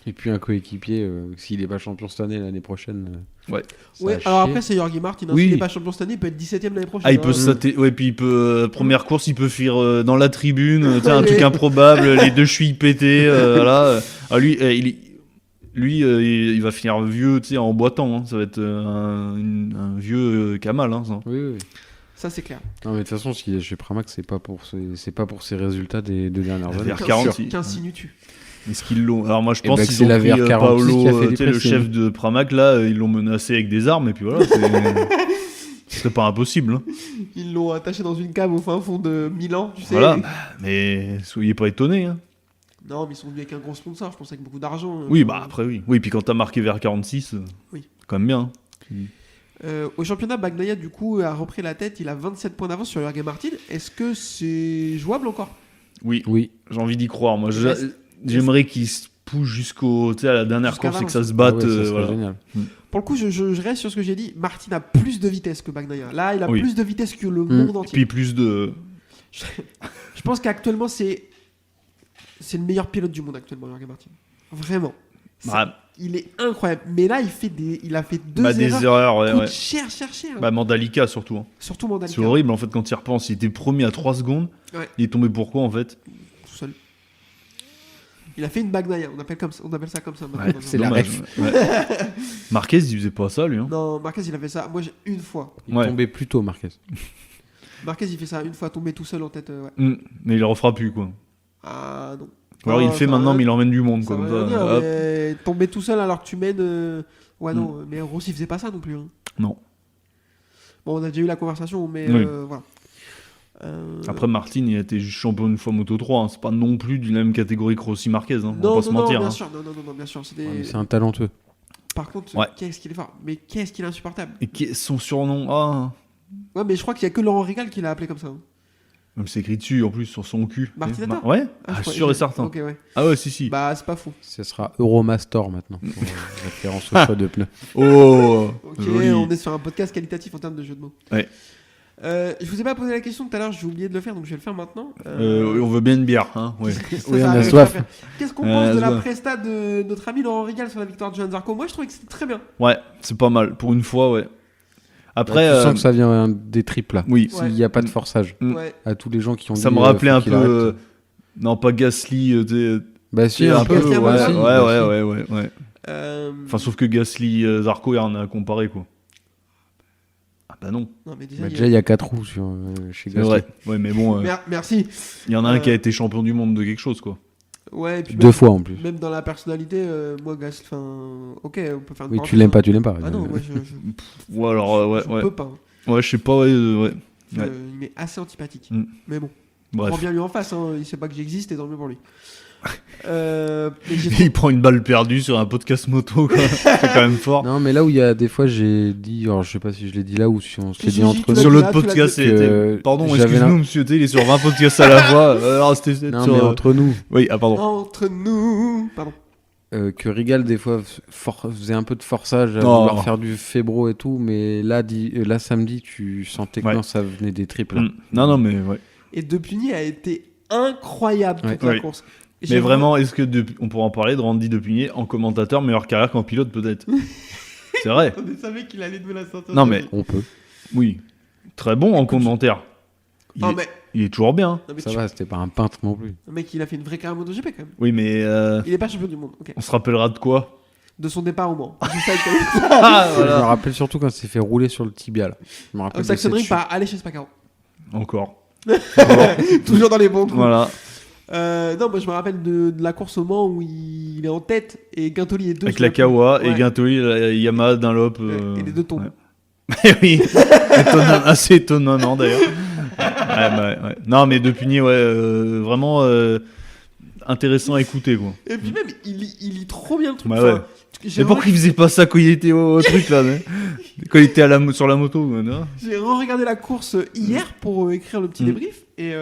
Et puis un coéquipier, s'il est pas champion cette année, l'année prochaine. Ouais. ça Ouais, va alors chier. après, c'est Jorgi Martin. Hein. Oui. S'il n'est pas champion cette année, il peut être 17ème l'année prochaine. Ah, il hein. peut se sater. Ouais, puis il peut première course, il peut faire dans la tribune, tu sais, un Ouais. truc improbable, les 2 chevilles pétées, voilà. Ah, lui, il va finir vieux, tu sais, en boitant. Hein. Ça va être un vieux Kamal, hein, ça. Oui. Ça, c'est clair. Non, mais de toute façon, s'il est chez Pramac, c'est pas pour ses résultats des 2 dernières années. Vers 40, 15 sinutu. Est-ce qu'ils l'ont? Alors moi je Eh pense ben, qu'ils c'est ont la pris VR46 Paolo, qui a fait du tu sais, le pressing. chef de Pramac là, ils l'ont menacé avec des armes et puis voilà, ce serait pas impossible. Hein. Ils l'ont attaché dans une cave au fin fond de Milan, tu sais. Voilà, mais soyez pas étonnés. Hein. Non, mais ils sont venus avec un gros sponsor, je pense, avec beaucoup d'argent. Oui, bah après oui. Oui, puis quand t'as marqué vers 46, Oui. quand même bien. Au championnat, Bagnaia, du coup, a repris la tête. Il a 27 points d'avance sur Jorge Martin. Est-ce que c'est jouable encore? Oui, Oui. j'ai envie d'y croire. Moi, Reste- j'aimerais qu'ils se poussent jusqu'au, tu sais, à la dernière Jusqu'à course et que Valence. ça se batte. Ah ouais, ça serait voilà. génial. Pour le coup, je reste sur ce que j'ai dit. Martin a plus de vitesse que Bagnaia. Là, il a Oui. plus de vitesse que le monde entier. Puis plus de. Je pense qu'actuellement, c'est le meilleur pilote du monde actuellement, Jorge Martin. Vraiment. Bah, Il est incroyable. Mais là, il a fait deux des erreurs. erreurs, ouais. Coûte ouais. cher. Bah, Mandalika surtout. Hein. Surtout Mandalika. C'est horrible en fait quand tu y repenses. Il était premier à 3 secondes. Ouais. Il est tombé pourquoi en fait? Tout seul. Il a fait une Bagnaia. On appelle ça comme ça. maintenant. Ouais, c'est la dommage, ref. ouais. Marquez, il faisait pas ça lui. Hein. Non, Marquez, il a fait ça. Moi, j'ai une fois. Il Ouais. tombait plus tôt, Marquez. Marquez, il fait ça une fois, tomber tout seul en tête. Ouais. Mais il le refera plus quoi. Ah non. Ou alors il le fait ça maintenant, va- mais il emmène du monde Ça comme veut ça. dire, Hop. mais tomber tout seul alors que tu mènes. Ouais, non, mais Rossi faisait pas ça non plus. Hein. Non. Bon, on a déjà eu la conversation, mais Oui. voilà. Après, Martin, il a été juste champion une fois Moto 3. Hein. C'est pas non plus du même catégorie que Rossi Marquez. Hein. On va non, pas se mentir. bien hein. sûr. Non, bien sûr. C'était... Ouais, mais c'est un talentueux. Par contre, Ouais. qu'est-ce qu'il est fort. Mais qu'est-ce qu'il est insupportable. Et son surnom, ah, Ouais, mais je crois qu'il y a que Laurent Régal qui l'a appelé comme ça. Hein. même c'est écrit dessus en plus sur son cul. Martinetta Ouais, Ah, je crois- sûr et certain. Ok, ouais. Ah ouais, si. Bah, c'est pas fou. Ce sera Euromaster maintenant, pour référence au choix de pneus. Oh, Ok, joli. on est sur un podcast qualitatif en termes de jeu de mots. Ouais. Je vous ai pas posé la question tout à l'heure, j'ai oublié de le faire, donc je vais le faire maintenant. On veut bien une bière, hein. Ouais. Ça, Oui, ça on a arrive, soif. je vais faire. Qu'est-ce qu'on On pense a de la soif. presta de notre ami Laurent Régal sur la victoire de Johan Zarco? Moi, je trouvais que c'était très bien. Ouais, c'est pas mal pour une fois, ouais. Après, Tu sens que ça vient des tripes là. oui, Ouais. S'il n'y a pas de forçage. Mm. Ouais. À tous les gens qui ont ça dit, me rappelait faut un qu'il peu. arrête. Non, pas Gasly. Bah si, un un peu. Gasly, peu. ouais, Ouais, si, Ouais. Euh, Enfin, sauf que Gasly, Zarco, il y en a à comparer, quoi. bah non. Non, mais déjà, Bah, déjà, il y a 4 roues chez C'est Gasly. vrai. Ouais, mais bon, Merci. il y en a un qui a été champion du monde de quelque chose, quoi. Ouais, et puis 2 fois en plus. même dans la personnalité, moi, Gasly, enfin, ok, on peut faire une Oui, parenthèse, tu l'aimes hein. pas, tu l'aimes pas. Ah non, moi, je Ou alors, ouais, peux pas. Hein. Ouais, je sais pas, ouais. Ouais. Il m'est assez antipathique. Mm. Mais bon, Bref. prends bien lui en face, hein. Il sait pas que j'existe et tant mieux pour lui. Mais j'ai Il prend une balle perdue sur un podcast moto, quoi. C'est quand même fort. Non, mais là où il y a des fois, j'ai dit, alors je sais pas si je l'ai dit là ou si on se l'est Si, dit si, entre tu nous. l'as Sur dit l'autre là, tu l'as podcast, dit. Que pardon, j'avais excuse-nous, monsieur T, il est sur 20 podcasts à la fois. Alors, c'était Non, sur... mais entre nous, Oui, ah, pardon. Entre nous. Pardon. que Rigal, des fois, faisait un peu de forçage à Non. vouloir faire du fébro et tout, mais là, samedi, tu sentais que Ouais. non, ça venait des triples. Non, mais ouais. Et Depugny a été incroyable toute Ouais. la Oui. course. Mais vraiment, est-ce que on pourra en parler de Randy Depugné en commentateur, meilleure carrière qu'en pilote, peut-être. C'est vrai. On savait qu'il allait nous la sortir. Non, mais On peut. oui. Très bon en commentaire. Il, Oh, est, mais... il est toujours bien. non, mais Ça tu- va, c'était pas un peintre non plus. Le mec, il a fait une vraie carrière MotoGP quand même. Oui, mais Il est pas champion du monde. Ok. on se rappellera de quoi? De son départ au Mans. C'est ça que- Ah, Je me rappelle surtout quand il s'est fait rouler sur le tibia. Là. Je me rappelle de Saxon cette Ring chute. par aller chez Spacaro. Encore. Toujours dans les bons coups. Voilà. Non, moi je me rappelle de la course au Mans où il est en tête et Guintoli est deux. Avec sur la le Kawa coup. et Ouais. Gintoli, la Yamaha, Dunlop. Et les deux tombent. Ouais. oui. Assez étonnant d'ailleurs. Ouais. Non, mais Depugné, ouais, vraiment intéressant à écouter, quoi. Et puis même, il lit trop bien le truc. Bah Enfin, ouais. j'ai Mais pourquoi il faisait pas ça quand il était au truc là, né quand il était sur la moto, non J'ai re-regardé la course hier pour écrire le petit débrief et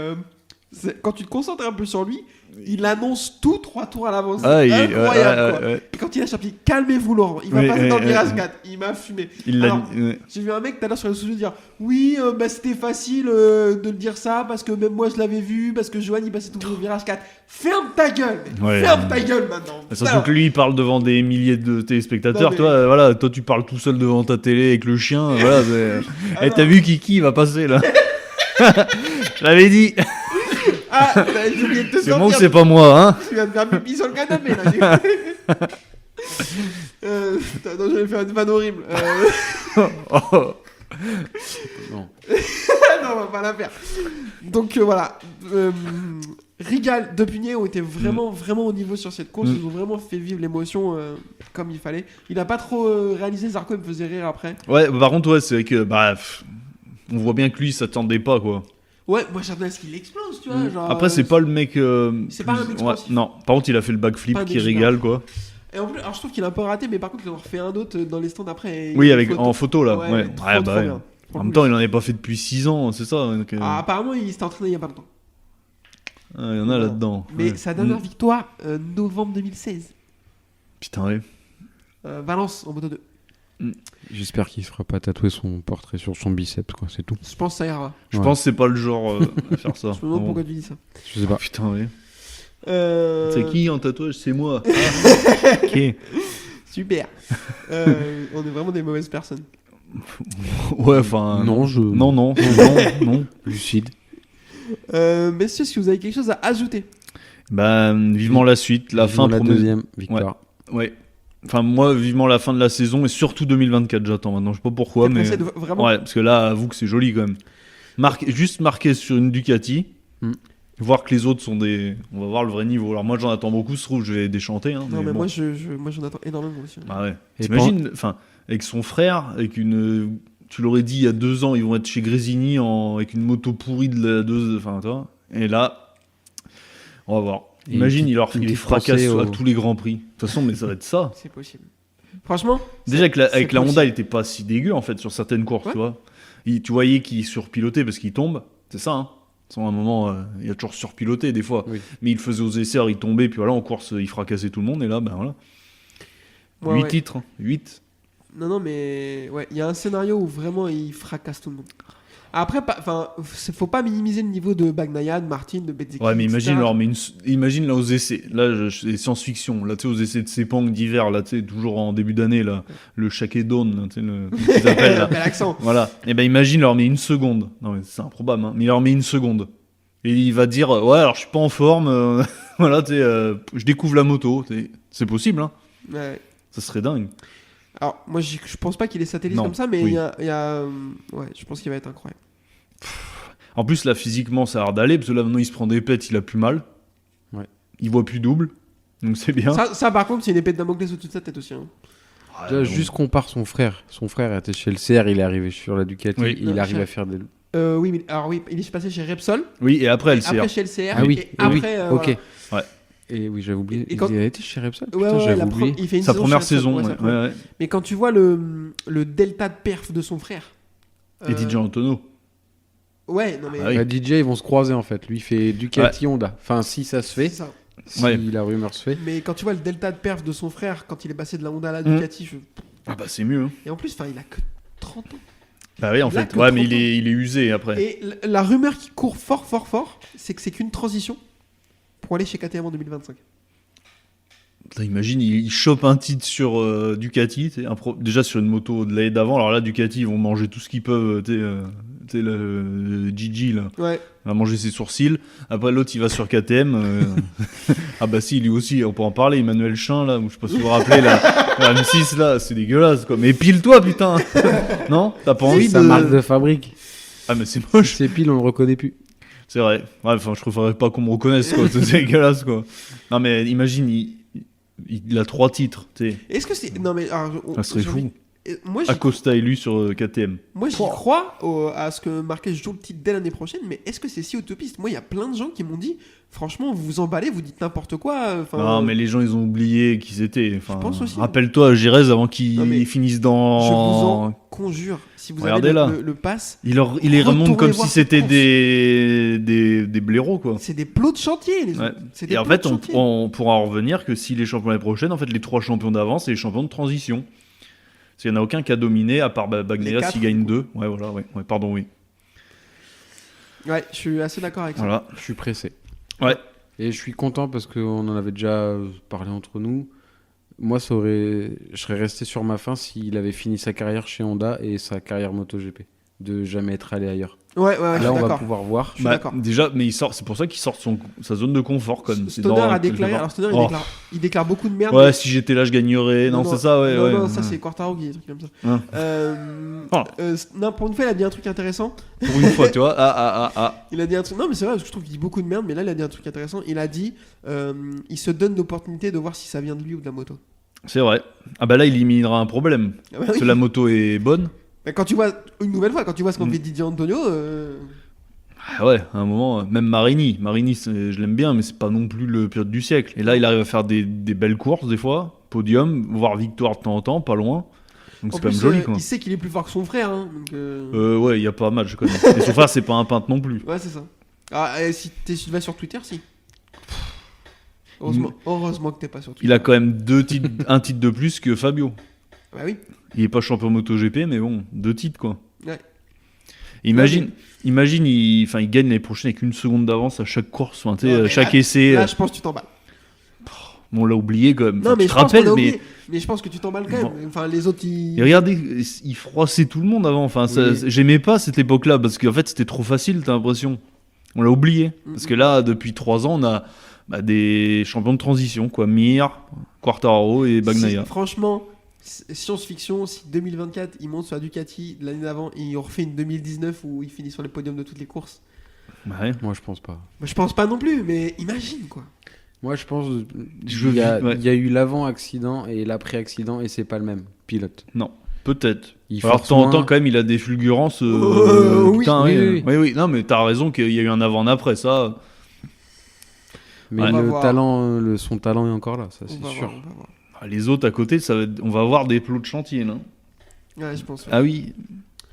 quand tu te concentres un peu sur lui, il annonce tout 3 tours à l'avance. Ah, C'est il- incroyable quoi. ouais. Et quand il a sorti, calmez-vous Laurent, il va Oui, passer dans le ouais, virage ouais. 4, il m'a fumé. Il l'a. Alors, j'ai vu un mec tout à l'heure sur le sujet dire oui, bah, c'était facile de le dire ça parce que même moi je l'avais vu, parce que Johan il passait tout le virage 4. Ferme ta gueule, mec. Ouais. Ferme ta gueule maintenant. Surtout que lui, il parle devant des milliers de téléspectateurs. Non, mais- Toi, voilà, toi, tu parles tout seul devant ta télé avec le chien. Voilà. Ah, T'as non. vu Kiki, il va passer là. Je l'avais dit. Ah, bah, j'ai oublié de te C'est moi ou sortir. c'est pas moi, hein? Tu viens de faire pipi sur le canapé là. Putain, non, j'allais faire une vanne horrible. Oh. Non. Non, on va pas la faire. Donc voilà. Rigal, Depugné ont été vraiment au niveau sur cette course. Ils ont vraiment fait vivre l'émotion comme il fallait. Il a pas trop réalisé. Zarco il me faisait rire après. Ouais, par contre, ouais, c'est vrai que on voit bien que lui, il s'attendait pas, quoi. Ouais, moi j'attendais à ce qu'il explose, tu vois. Genre, Après, c'est pas le mec. c'est pas un mec expansif. non, par contre, il a fait le Pas backflip un qui mec régale, quoi. Et en plus, alors je trouve qu'il a un peu raté, mais par contre, il en refait un autre dans les stands après. et Oui, il y a avec une photo. en photo là. Ouais, Ouais, trop, ouais, trop bah ouais. bien. En même temps, il en avait pas fait depuis 6 ans, c'est ça. Donc, Ah, apparemment, il s'était entraîné il y a pas longtemps. il y en a là-dedans. Mais Ouais. sa dernière victoire, novembre 2016. Putain, ouais. Valence en moto 2. J'espère qu'il se fera pas tatouer son portrait sur son biceps, quoi, c'est tout. Je pense que ça ira. Je Ouais. pense que c'est pas le genre à faire ça. Je me demande Bon. pourquoi tu dis ça. Je sais pas. Putain, ouais. Euh, C'est qui en tatouage? C'est moi. Ah, ok. Super. On est vraiment des mauvaises personnes. Ouais, enfin. Non, Non. Lucide. Messieurs, est-ce que vous avez quelque chose à ajouter? Bah, vivement la suite, la fin la promet- deuxième victoire. Ouais. Enfin, moi, vivement la fin de la saison et surtout 2024, j'attends maintenant. Je sais pas pourquoi, T'es mais. pressé de- vraiment Ouais, parce que là, avoue que c'est joli quand même. Juste marqué sur une Ducati. Mm. Voir que les autres sont des. On va voir le vrai niveau. Alors, moi, j'en attends beaucoup. Se trouve, je vais déchanter. Hein, Non, mais bon. moi, j'en attends énormément aussi. Bah ouais. Et T'imagines, enfin, avec son frère, avec une. Tu l'aurais dit il y a 2 ans, ils vont être chez Grésini avec une moto pourrie de la 2. Enfin, toi. Et là, on va voir. Et Imagine, une il petite les fracasse Français à au- tous les grands prix. De toute façon, mais ça va être ça. C'est possible. Franchement, Déjà, avec la c'est Honda, possible. il était pas si dégueu en fait sur certaines courses, Ouais. tu vois. Tu voyais qu'il surpilotait parce qu'il tombe. C'est ça, hein. À un moment, il a toujours surpiloté des fois. Oui. Mais il faisait aux essais, il tombait, puis voilà, en course, il fracassait tout le monde. Et là, ben voilà. Ouais, 8 ouais. titres. 8. Non, mais ouais, il y a un scénario où vraiment il fracasse tout le monde. Après, faut pas minimiser le niveau de Bagnaia, de Martin, de Bezzecchi. Ouais, mais etc. imagine là aux essais. Là, c'est science-fiction. Là, tu sais, aux essais de Sepang d'hiver, là, tu sais, toujours en début d'année, là, le Shakedown, là, tu sais, qu'ils appellent, là. Bel accent. Voilà. Et ben imagine, il leur met 1 seconde. Non, mais c'est improbable, hein. Mais il leur met 1 seconde. Et il va dire, ouais, alors je suis pas en forme. Voilà, tu sais, je découvre la moto. C'est possible, hein. Ouais. Ça serait dingue. Alors, moi, je pense pas qu'il est satellite Non, comme ça, mais oui. il y a ouais, je pense qu'il va être incroyable. En plus, là, physiquement, ça a l'air d'aller, parce que là, maintenant, il se prend des pètes, il a plus mal. Ouais. Il voit plus double, donc c'est bien. Ça, par contre, c'est une épée de Damoclès au-dessus de sa tête aussi. Hein. Ah, Déjà, bon. juste compare son frère. Son frère était chez le CR, il est arrivé sur la Ducati, Oui. et il Non, arrive chez- à faire des. Oui, mais alors oui, il est passé chez Repsol, Oui, et après, elle sert. après chez le CR, Ah oui, et après, ok. Ouais. Et oui, j'avais oublié. Et quand- Il a été chez Repsol. Ouais, Putain, ouais, j'avais oublié. il fait une Sa saison première chez Repsol, saison, ouais, sa ouais, première. ouais. Mais quand tu vois le delta de perf de son frère. Et DJ Antonio. Ouais, non mais. Ah oui. Bah, DJ, ils vont se croiser en fait. Lui, il fait Ducati Honda. Enfin, si ça se fait, c'est ça. si Ouais. la rumeur se fait. Mais quand tu vois le delta de perf de son frère quand il est passé de la Honda à la Mm. Ducati, Ah bah, c'est mieux. Hein. et en plus, enfin, il a que 30 ans. Bah oui, en Il a fait. que Ouais, mais 30 il est usé après. Et la rumeur qui court fort, c'est que c'est qu'une transition pour aller chez KTM en 2025. Putain, imagine, il chope un titre sur Ducati, déjà sur une moto de l'année d'avant. Alors là, Ducati, ils vont manger tout ce qu'ils peuvent. Tu sais, le Gigi, là, Ouais. il va manger ses sourcils. Après, l'autre, il va sur KTM. Ah bah si, lui aussi, on peut en parler. Emmanuel Chin, là, je sais pas si vous vous rappelez, là, la M6, là, c'est dégueulasse, quoi. Mais pile-toi, putain. Non, t'as pas envie Sa marque de fabrique. Ah, mais c'est moche. Ses piles, on le reconnaît plus. C'est vrai. Ouais, enfin, je préférerais pas qu'on me reconnaisse, quoi. C'est dégueulasse, quoi. Non, mais imagine, il a 3 titres, tu sais. Est-ce que c'est. Non mais. Alors, Ça serait fou. Moi, Acosta élu sur KTM. j'y crois à ce que Marquez joue le titre dès l'année prochaine, mais est-ce que c'est si utopiste? Moi, il y a plein de gens qui m'ont dit, franchement, vous vous emballez, vous dites n'importe quoi. Enfin, Non, mais les gens, ils ont oublié qui c'était. Enfin, Je pense aussi. rappelle-toi, Gérez, avant Non, mais qu'il finisse je vous dans... en conjure, si vous Regardez avez là. le pass, Il les remonte Retournez comme voir si cette c'était course. des blaireaux, quoi. c'est des plots de chantier. Ouais. C'est des Et en plots fait, de chantier. on pourra en revenir que si les champions l'année prochaine, en fait, les 3 champions d'avant, c'est les champions de transition. Parce qu'il n'y en a aucun qui a dominé, à part Les Bagnaia, 4, s'il gagne du coup. 2. Ouais, voilà, ouais, pardon, oui. Ouais, je suis assez d'accord avec ça. Voilà. Je suis pressé. Ouais. Et je suis content parce qu'on en avait déjà parlé entre nous. Moi, je serais resté sur ma fin s'il avait fini sa carrière chez Honda et sa carrière MotoGP. De jamais être allé ailleurs. Ouais, je Là, suis on va d'accord. pouvoir voir. Je suis d'accord. Déjà, mais c'est pour ça qu'il sort de sa zone de confort, quand même. C'est Stoner dans- a déclaré. Alors, Stoner, Oh. il déclare beaucoup de merde. Ouais, mais- si j'étais là, je gagnerais. Non, c'est ça, ouais. Non, ouais. non, ça c'est Quartaro qui dit des trucs comme ça. Hein. Oh. Non, pour une fois, il a dit un truc intéressant. Pour une fois, tu vois. Ah. Il a dit un truc. Non, mais c'est vrai, parce que je trouve qu'il dit beaucoup de merde, mais là, il a dit un truc intéressant. Il a dit il se donne l'opportunité de voir si ça vient de lui ou de la moto. C'est vrai. Ah bah là, il éliminera un problème. Ah bah Parce oui. que la moto est bonne. Bah, quand tu vois, une nouvelle fois, quand tu vois ce qu'on fait Didier Antonio. Ah ouais, à un moment, même Marini, je l'aime bien, mais c'est pas non plus le pilote du siècle. Et là, il arrive à faire des belles courses, des fois, podium, voire victoire de temps en temps, pas loin. Donc En c'est quand même plus, joli, quoi. il sait qu'il est plus fort que son frère. Hein, donc, Ouais, il y a pas mal, je connais. Et son frère, c'est pas un peintre non plus. Ouais, c'est ça. Ah, et si tu vas sur Twitter, si. Heureusement que t'es pas sur Twitter. Il a quand même un titre de plus que Fabio. Bah oui. Il est pas champion MotoGP, mais bon, 2 titres, quoi. Ouais. Imagine, il gagne l'année prochaine avec 1 seconde d'avance à chaque course, enfin, tu sais, Ouais, mais chaque là- essai. Là, je pense que tu t'emballes. Bon, on l'a oublié quand même. Non, Enfin, mais tu je te pense qu'on rappelles, l'a mais. oublié. Mais je pense que tu t'emballes quand même. Bon. Enfin, les autres, ils. Et regardez, il froissait tout le monde avant. Enfin, Oui. j'aimais pas cette époque-là parce qu'en fait, c'était trop facile, t'as l'impression. On l'a oublié. Parce que là, depuis 3 ans, on a des champions de transition, quoi. Mir, Quartararo et Bagnaia. Franchement, science-fiction, si 2024, il monte sur la Ducati de l'année d'avant et il refait une 2019 où il finit sur les podiums de toutes les courses. Ouais. Moi, je pense pas. Bah, je pense pas non plus, mais imagine quoi. Moi, je pense Je il y a, vis- ouais. il y a eu l'avant-accident et l'après-accident et c'est pas le même pilote. Non, peut-être. Il Alors, de force temps en moins. temps, quand même, il a des fulgurances. Oui, putain, oui. oui. Non, mais t'as raison qu'il y a eu un avant-après, ça. Mais Ouais. On va le voir. talent, son talent est encore là, ça On c'est va sûr. voir, on va voir. Ah, les autres à côté, on va avoir des plots de chantier, non? Ouais, je pense. Ah oui.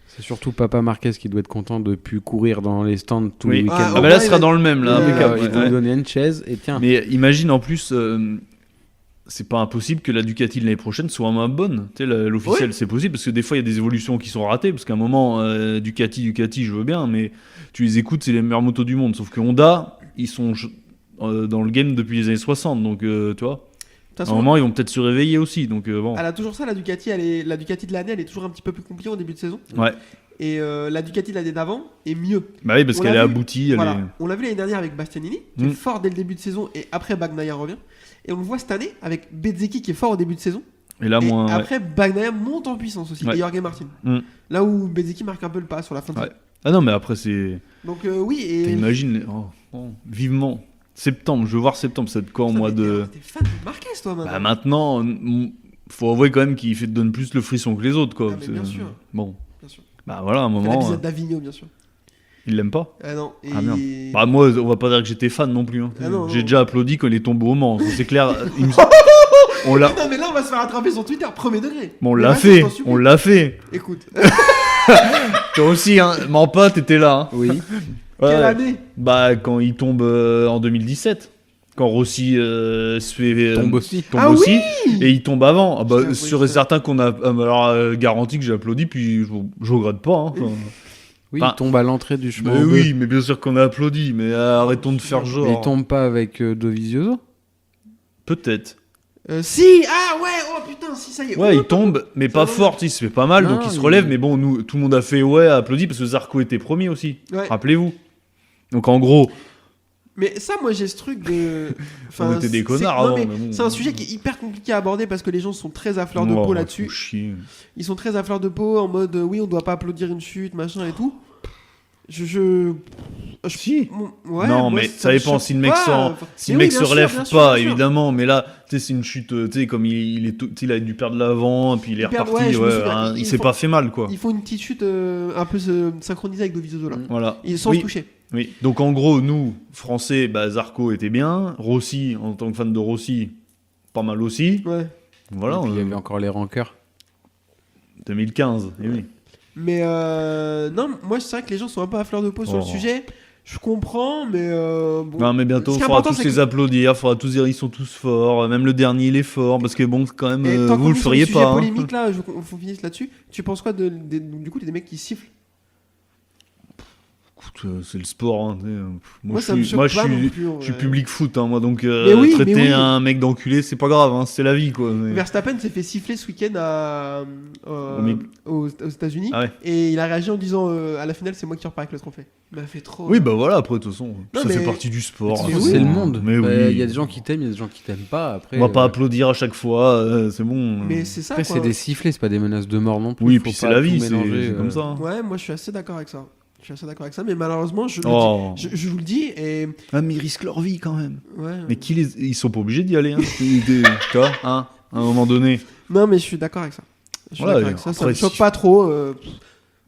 C'est surtout Papa Marquez qui doit être content de plus courir dans les stands tous Oui. les week-ends. Ah, Ah, bah ouais, là, ce sera il a- dans le même, là. Ouais, impeccable, Il ouais. va lui donner une chaise et tiens. Mais imagine en plus, c'est pas impossible que la Ducati de l'année prochaine soit moins bonne. Tu sais, l'officiel, c'est possible parce que des fois il y a des évolutions qui sont ratées. Parce qu'à un moment, Ducati, je veux bien, mais tu les écoutes, c'est les meilleures motos du monde. Sauf que Honda, ils sont dans le game depuis les années 60. Donc, tu vois, De toute à un façon, moment, ils vont peut-être se réveiller aussi. Donc, bon. elle a toujours ça, la Ducati. La Ducati de l'année, elle est toujours un petit peu plus compliquée au début de saison. Ouais. Et la Ducati de l'année d'avant est mieux. Bah oui, parce On qu'elle est l'a vu. aboutie. Elle Voilà. est... On l'a vu l'année dernière avec Bastianini, qui est Mm. fort dès le début de saison, et après Bagnaia revient. Et on le voit cette année avec Bezzecchi, qui est fort au début de saison, Et là, Et moins. après, Bagnaia monte en puissance aussi. Ouais. Et Jorge Martin. Mm. Là où Bezzecchi marque un peu le pas sur la fin de Ouais. saison. Ah non, mais après, c'est. Donc oui, et... T'imagines. Vivement. Septembre, je veux voir septembre, c'est de quoi en Putain, mois mais de. T'es fan de Marquez, toi, maintenant. Bah maintenant, faut avouer quand même qu'il donne plus le frisson que les autres, quoi. Ah, mais bien sûr. Bon. Bien sûr. Bah voilà, à un T'as la moment. visite d'Avignon, bien sûr. Il l'aime pas. Ah non. Et... Ah merde. Bah moi, on va pas dire que j'étais fan non plus. Hein. Ah non, J'ai non. déjà applaudi quand il est tombé au Mans. C'est clair. On l'a. Non, mais là, on va se faire attraper sur Twitter, premier degré. Bon, on Mais l'a vas-y, fait. je t'en supplie. On l'a fait. Écoute, Toi aussi, hein. Mens pas, t'étais là. Hein. Oui. Ouais. quelle année Bah quand il tombe en 2017. Quand Rossi se fait Tombe aussi. Ah aussi, et il tombe avant. Ah bah, Putain, sûr oui, et certain qu'on a alors, garanti que j'ai applaudi, puis je regrette pas. Hein. Enfin, Oui, Enfin, il tombe à l'entrée du chemin. mais en oui, mais bien sûr qu'on a applaudi, mais arrêtons de faire deux. genre. Mais il tombe pas avec Dovizioso. Peut-être. Si, ah ouais, oh putain, si, ça y est. Ouais, Oh, il tombe, mais pas va. fort, il se fait pas mal, Non, donc il se il- relève, mais bon, nous, tout le monde a fait ouais, applaudi, parce que Zarco était premier aussi, Ouais. rappelez-vous. Donc en gros, Mais ça, moi, j'ai ce truc de. On était des c'est- connards non, avant, mais mais bon. c'est un sujet qui est hyper compliqué à aborder parce que les gens sont très à fleur de oh, peau faut là-dessus. chier. Ils sont très à fleur de peau en mode oui, on doit pas applaudir une chute, machin et tout. Si. Ouais, non, moi, mais ça me dépend choque si le mec pas. si Mais le oui, mec bien se sûr, relève bien sûr, pas, bien sûr. évidemment, mais là, tu sais, c'est une chute, tu sais, comme il a dû perdre l'avant, puis il est Il perd- reparti, ouais, je me ouais, souviens, hein, il il s'est faut- pas fait mal, quoi. Il faut une petite chute un peu synchronisée avec Dovizioso là. Voilà. Sans Oui. se toucher. Oui, donc en gros, nous, Français, bah, Zarco était bien. Rossi, en tant que fan de Rossi, pas mal aussi. Ouais. Voilà, Et puis, il y avait encore les rancœurs. 2015, eh oui. Mais non, moi c'est vrai que les gens sont un peu à fleur de peau sur le Oh. sujet. Je comprends, mais bon. Non, mais bientôt, Ce il qui est faudra important, tous c'est les que- applaudir, il faudra tous dire ils sont tous forts. Même le dernier, il est fort, parce que bon, quand même, Et tant qu'on vous le est sur feriez sujet pas. hein. polémique là, faut finir là-dessus. Tu penses quoi du coup des mecs qui sifflent? Écoute, c'est le sport. Hein, tu sais. Moi, ça me choque je pas non suis, plus, en je suis vrai. public foot, hein, moi, donc Mais oui, traiter mais oui. un mec d'enculé, c'est pas grave, hein, c'est la vie, quoi. Mais- Verstappen s'est fait siffler ce week-end aux États-Unis Ah ouais. et il a réagi en disant à la finale c'est moi qui repars avec le trophée. Il m'a fait trop. Oui, bah voilà, après, de toute façon, Non, ça mais- fait partie du sport. Mais hein, oui. C'est le monde. Mais Bah, oui. Il y a des gens qui t'aiment, il y a des gens qui t'aiment pas. Après, On va pas euh, applaudir à chaque fois, c'est bon. Mais c'est ça Après, quoi. c'est des sifflets, c'est pas des menaces de mort non plus. Oui, Faut puis c'est pas la tout vie, c'est mélanger, comme ça. hein. Ouais, moi je suis assez d'accord avec ça. Je suis assez d'accord avec ça, mais malheureusement je, le Oh. dis- je vous le dis et Ah, mais ils risquent leur vie quand même. ouais. Mais ils sont pas obligés d'y aller, hein. Tu vois, hein, à un moment donné. Non mais je suis d'accord avec ça. Je suis Voilà, d'accord avec ça. Ça après, me choque si- pas trop.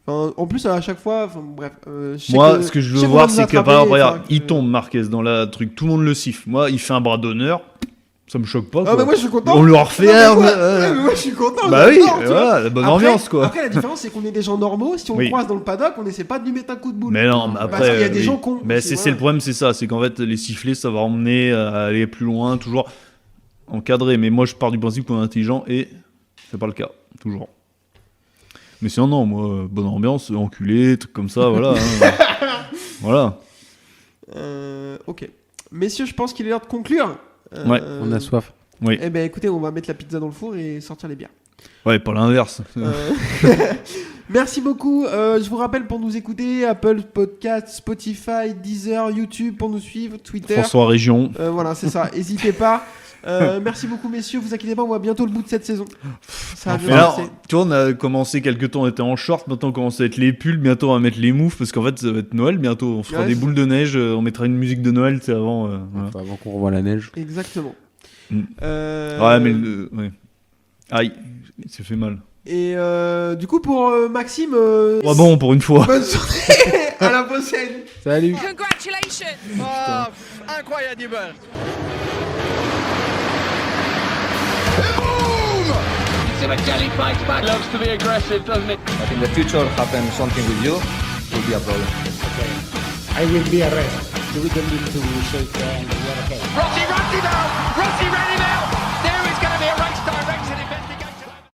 Enfin, en plus à chaque fois, enfin, bref. Je sais Moi, ce que je veux sais qu'on voir, va nous c'est que, attraper, par exemple, regarde, enfin, il que- tombe Marquez dans la truc, tout le monde le siffle. Moi, il fait un bras d'honneur, ça me choque pas. Ah quoi. mais moi je suis content. On leur refait Non, mais un. moi- ouais, mais moi je suis content. Bah oui, j'adore, tu vois. voilà, la bonne Après- ambiance, quoi. Après la différence c'est qu'on est des gens normaux. Si on Oui. croise dans le paddock, on essaie pas de lui mettre un coup de boule. Mais non, mais Parce après. qu'il y a des oui. gens cons. Mais aussi, c'est voilà. le problème, c'est ça, c'est qu'en fait, les sifflets, ça va emmener à aller plus loin, toujours encadré. Mais moi, je pars du principe qu'on est intelligent et c'est pas le cas, toujours. Mais sinon, non, moi, bonne ambiance, enculé, trucs comme ça, voilà. hein. Voilà. Ok. Messieurs, je pense qu'il est l'heure de conclure. Ouais. On a soif. Oui. Eh ben écoutez, on va mettre la pizza dans le four et sortir les bières. Ouais, pas l'inverse. Merci beaucoup. Je vous rappelle pour nous écouter Apple Podcast, Spotify, Deezer, YouTube pour nous suivre, Twitter. François Région. Voilà, c'est ça. N'hésitez pas. Merci beaucoup, messieurs. Vous inquiétez pas, on voit bientôt le bout de cette saison. Ça va Et bien alors, passer. tu vois, on a commencé quelques temps, on était en short, maintenant on commence à être les pulls, bientôt on va mettre les moufs, parce qu'en fait ça va être Noël bientôt, on fera Ouais, des c'est- boules de neige, on mettra une musique de Noël, c'est avant. Voilà. Enfin, avant qu'on revoie la neige. Exactement. Mm. Euh, Ouais, mais ouais. Aïe, il s'est fait mal. Et du coup, pour Maxime, Ouais, bon, pour une fois. bonne journée. À la prochaine. Salut. Congratulations! Oh, incroyable! Simoncelli fights back. Loves to be aggressive, doesn't it? But in the future, happen something with you, will be a problem. I will be arrested. We don't need to shake hands. We are okay. Rossi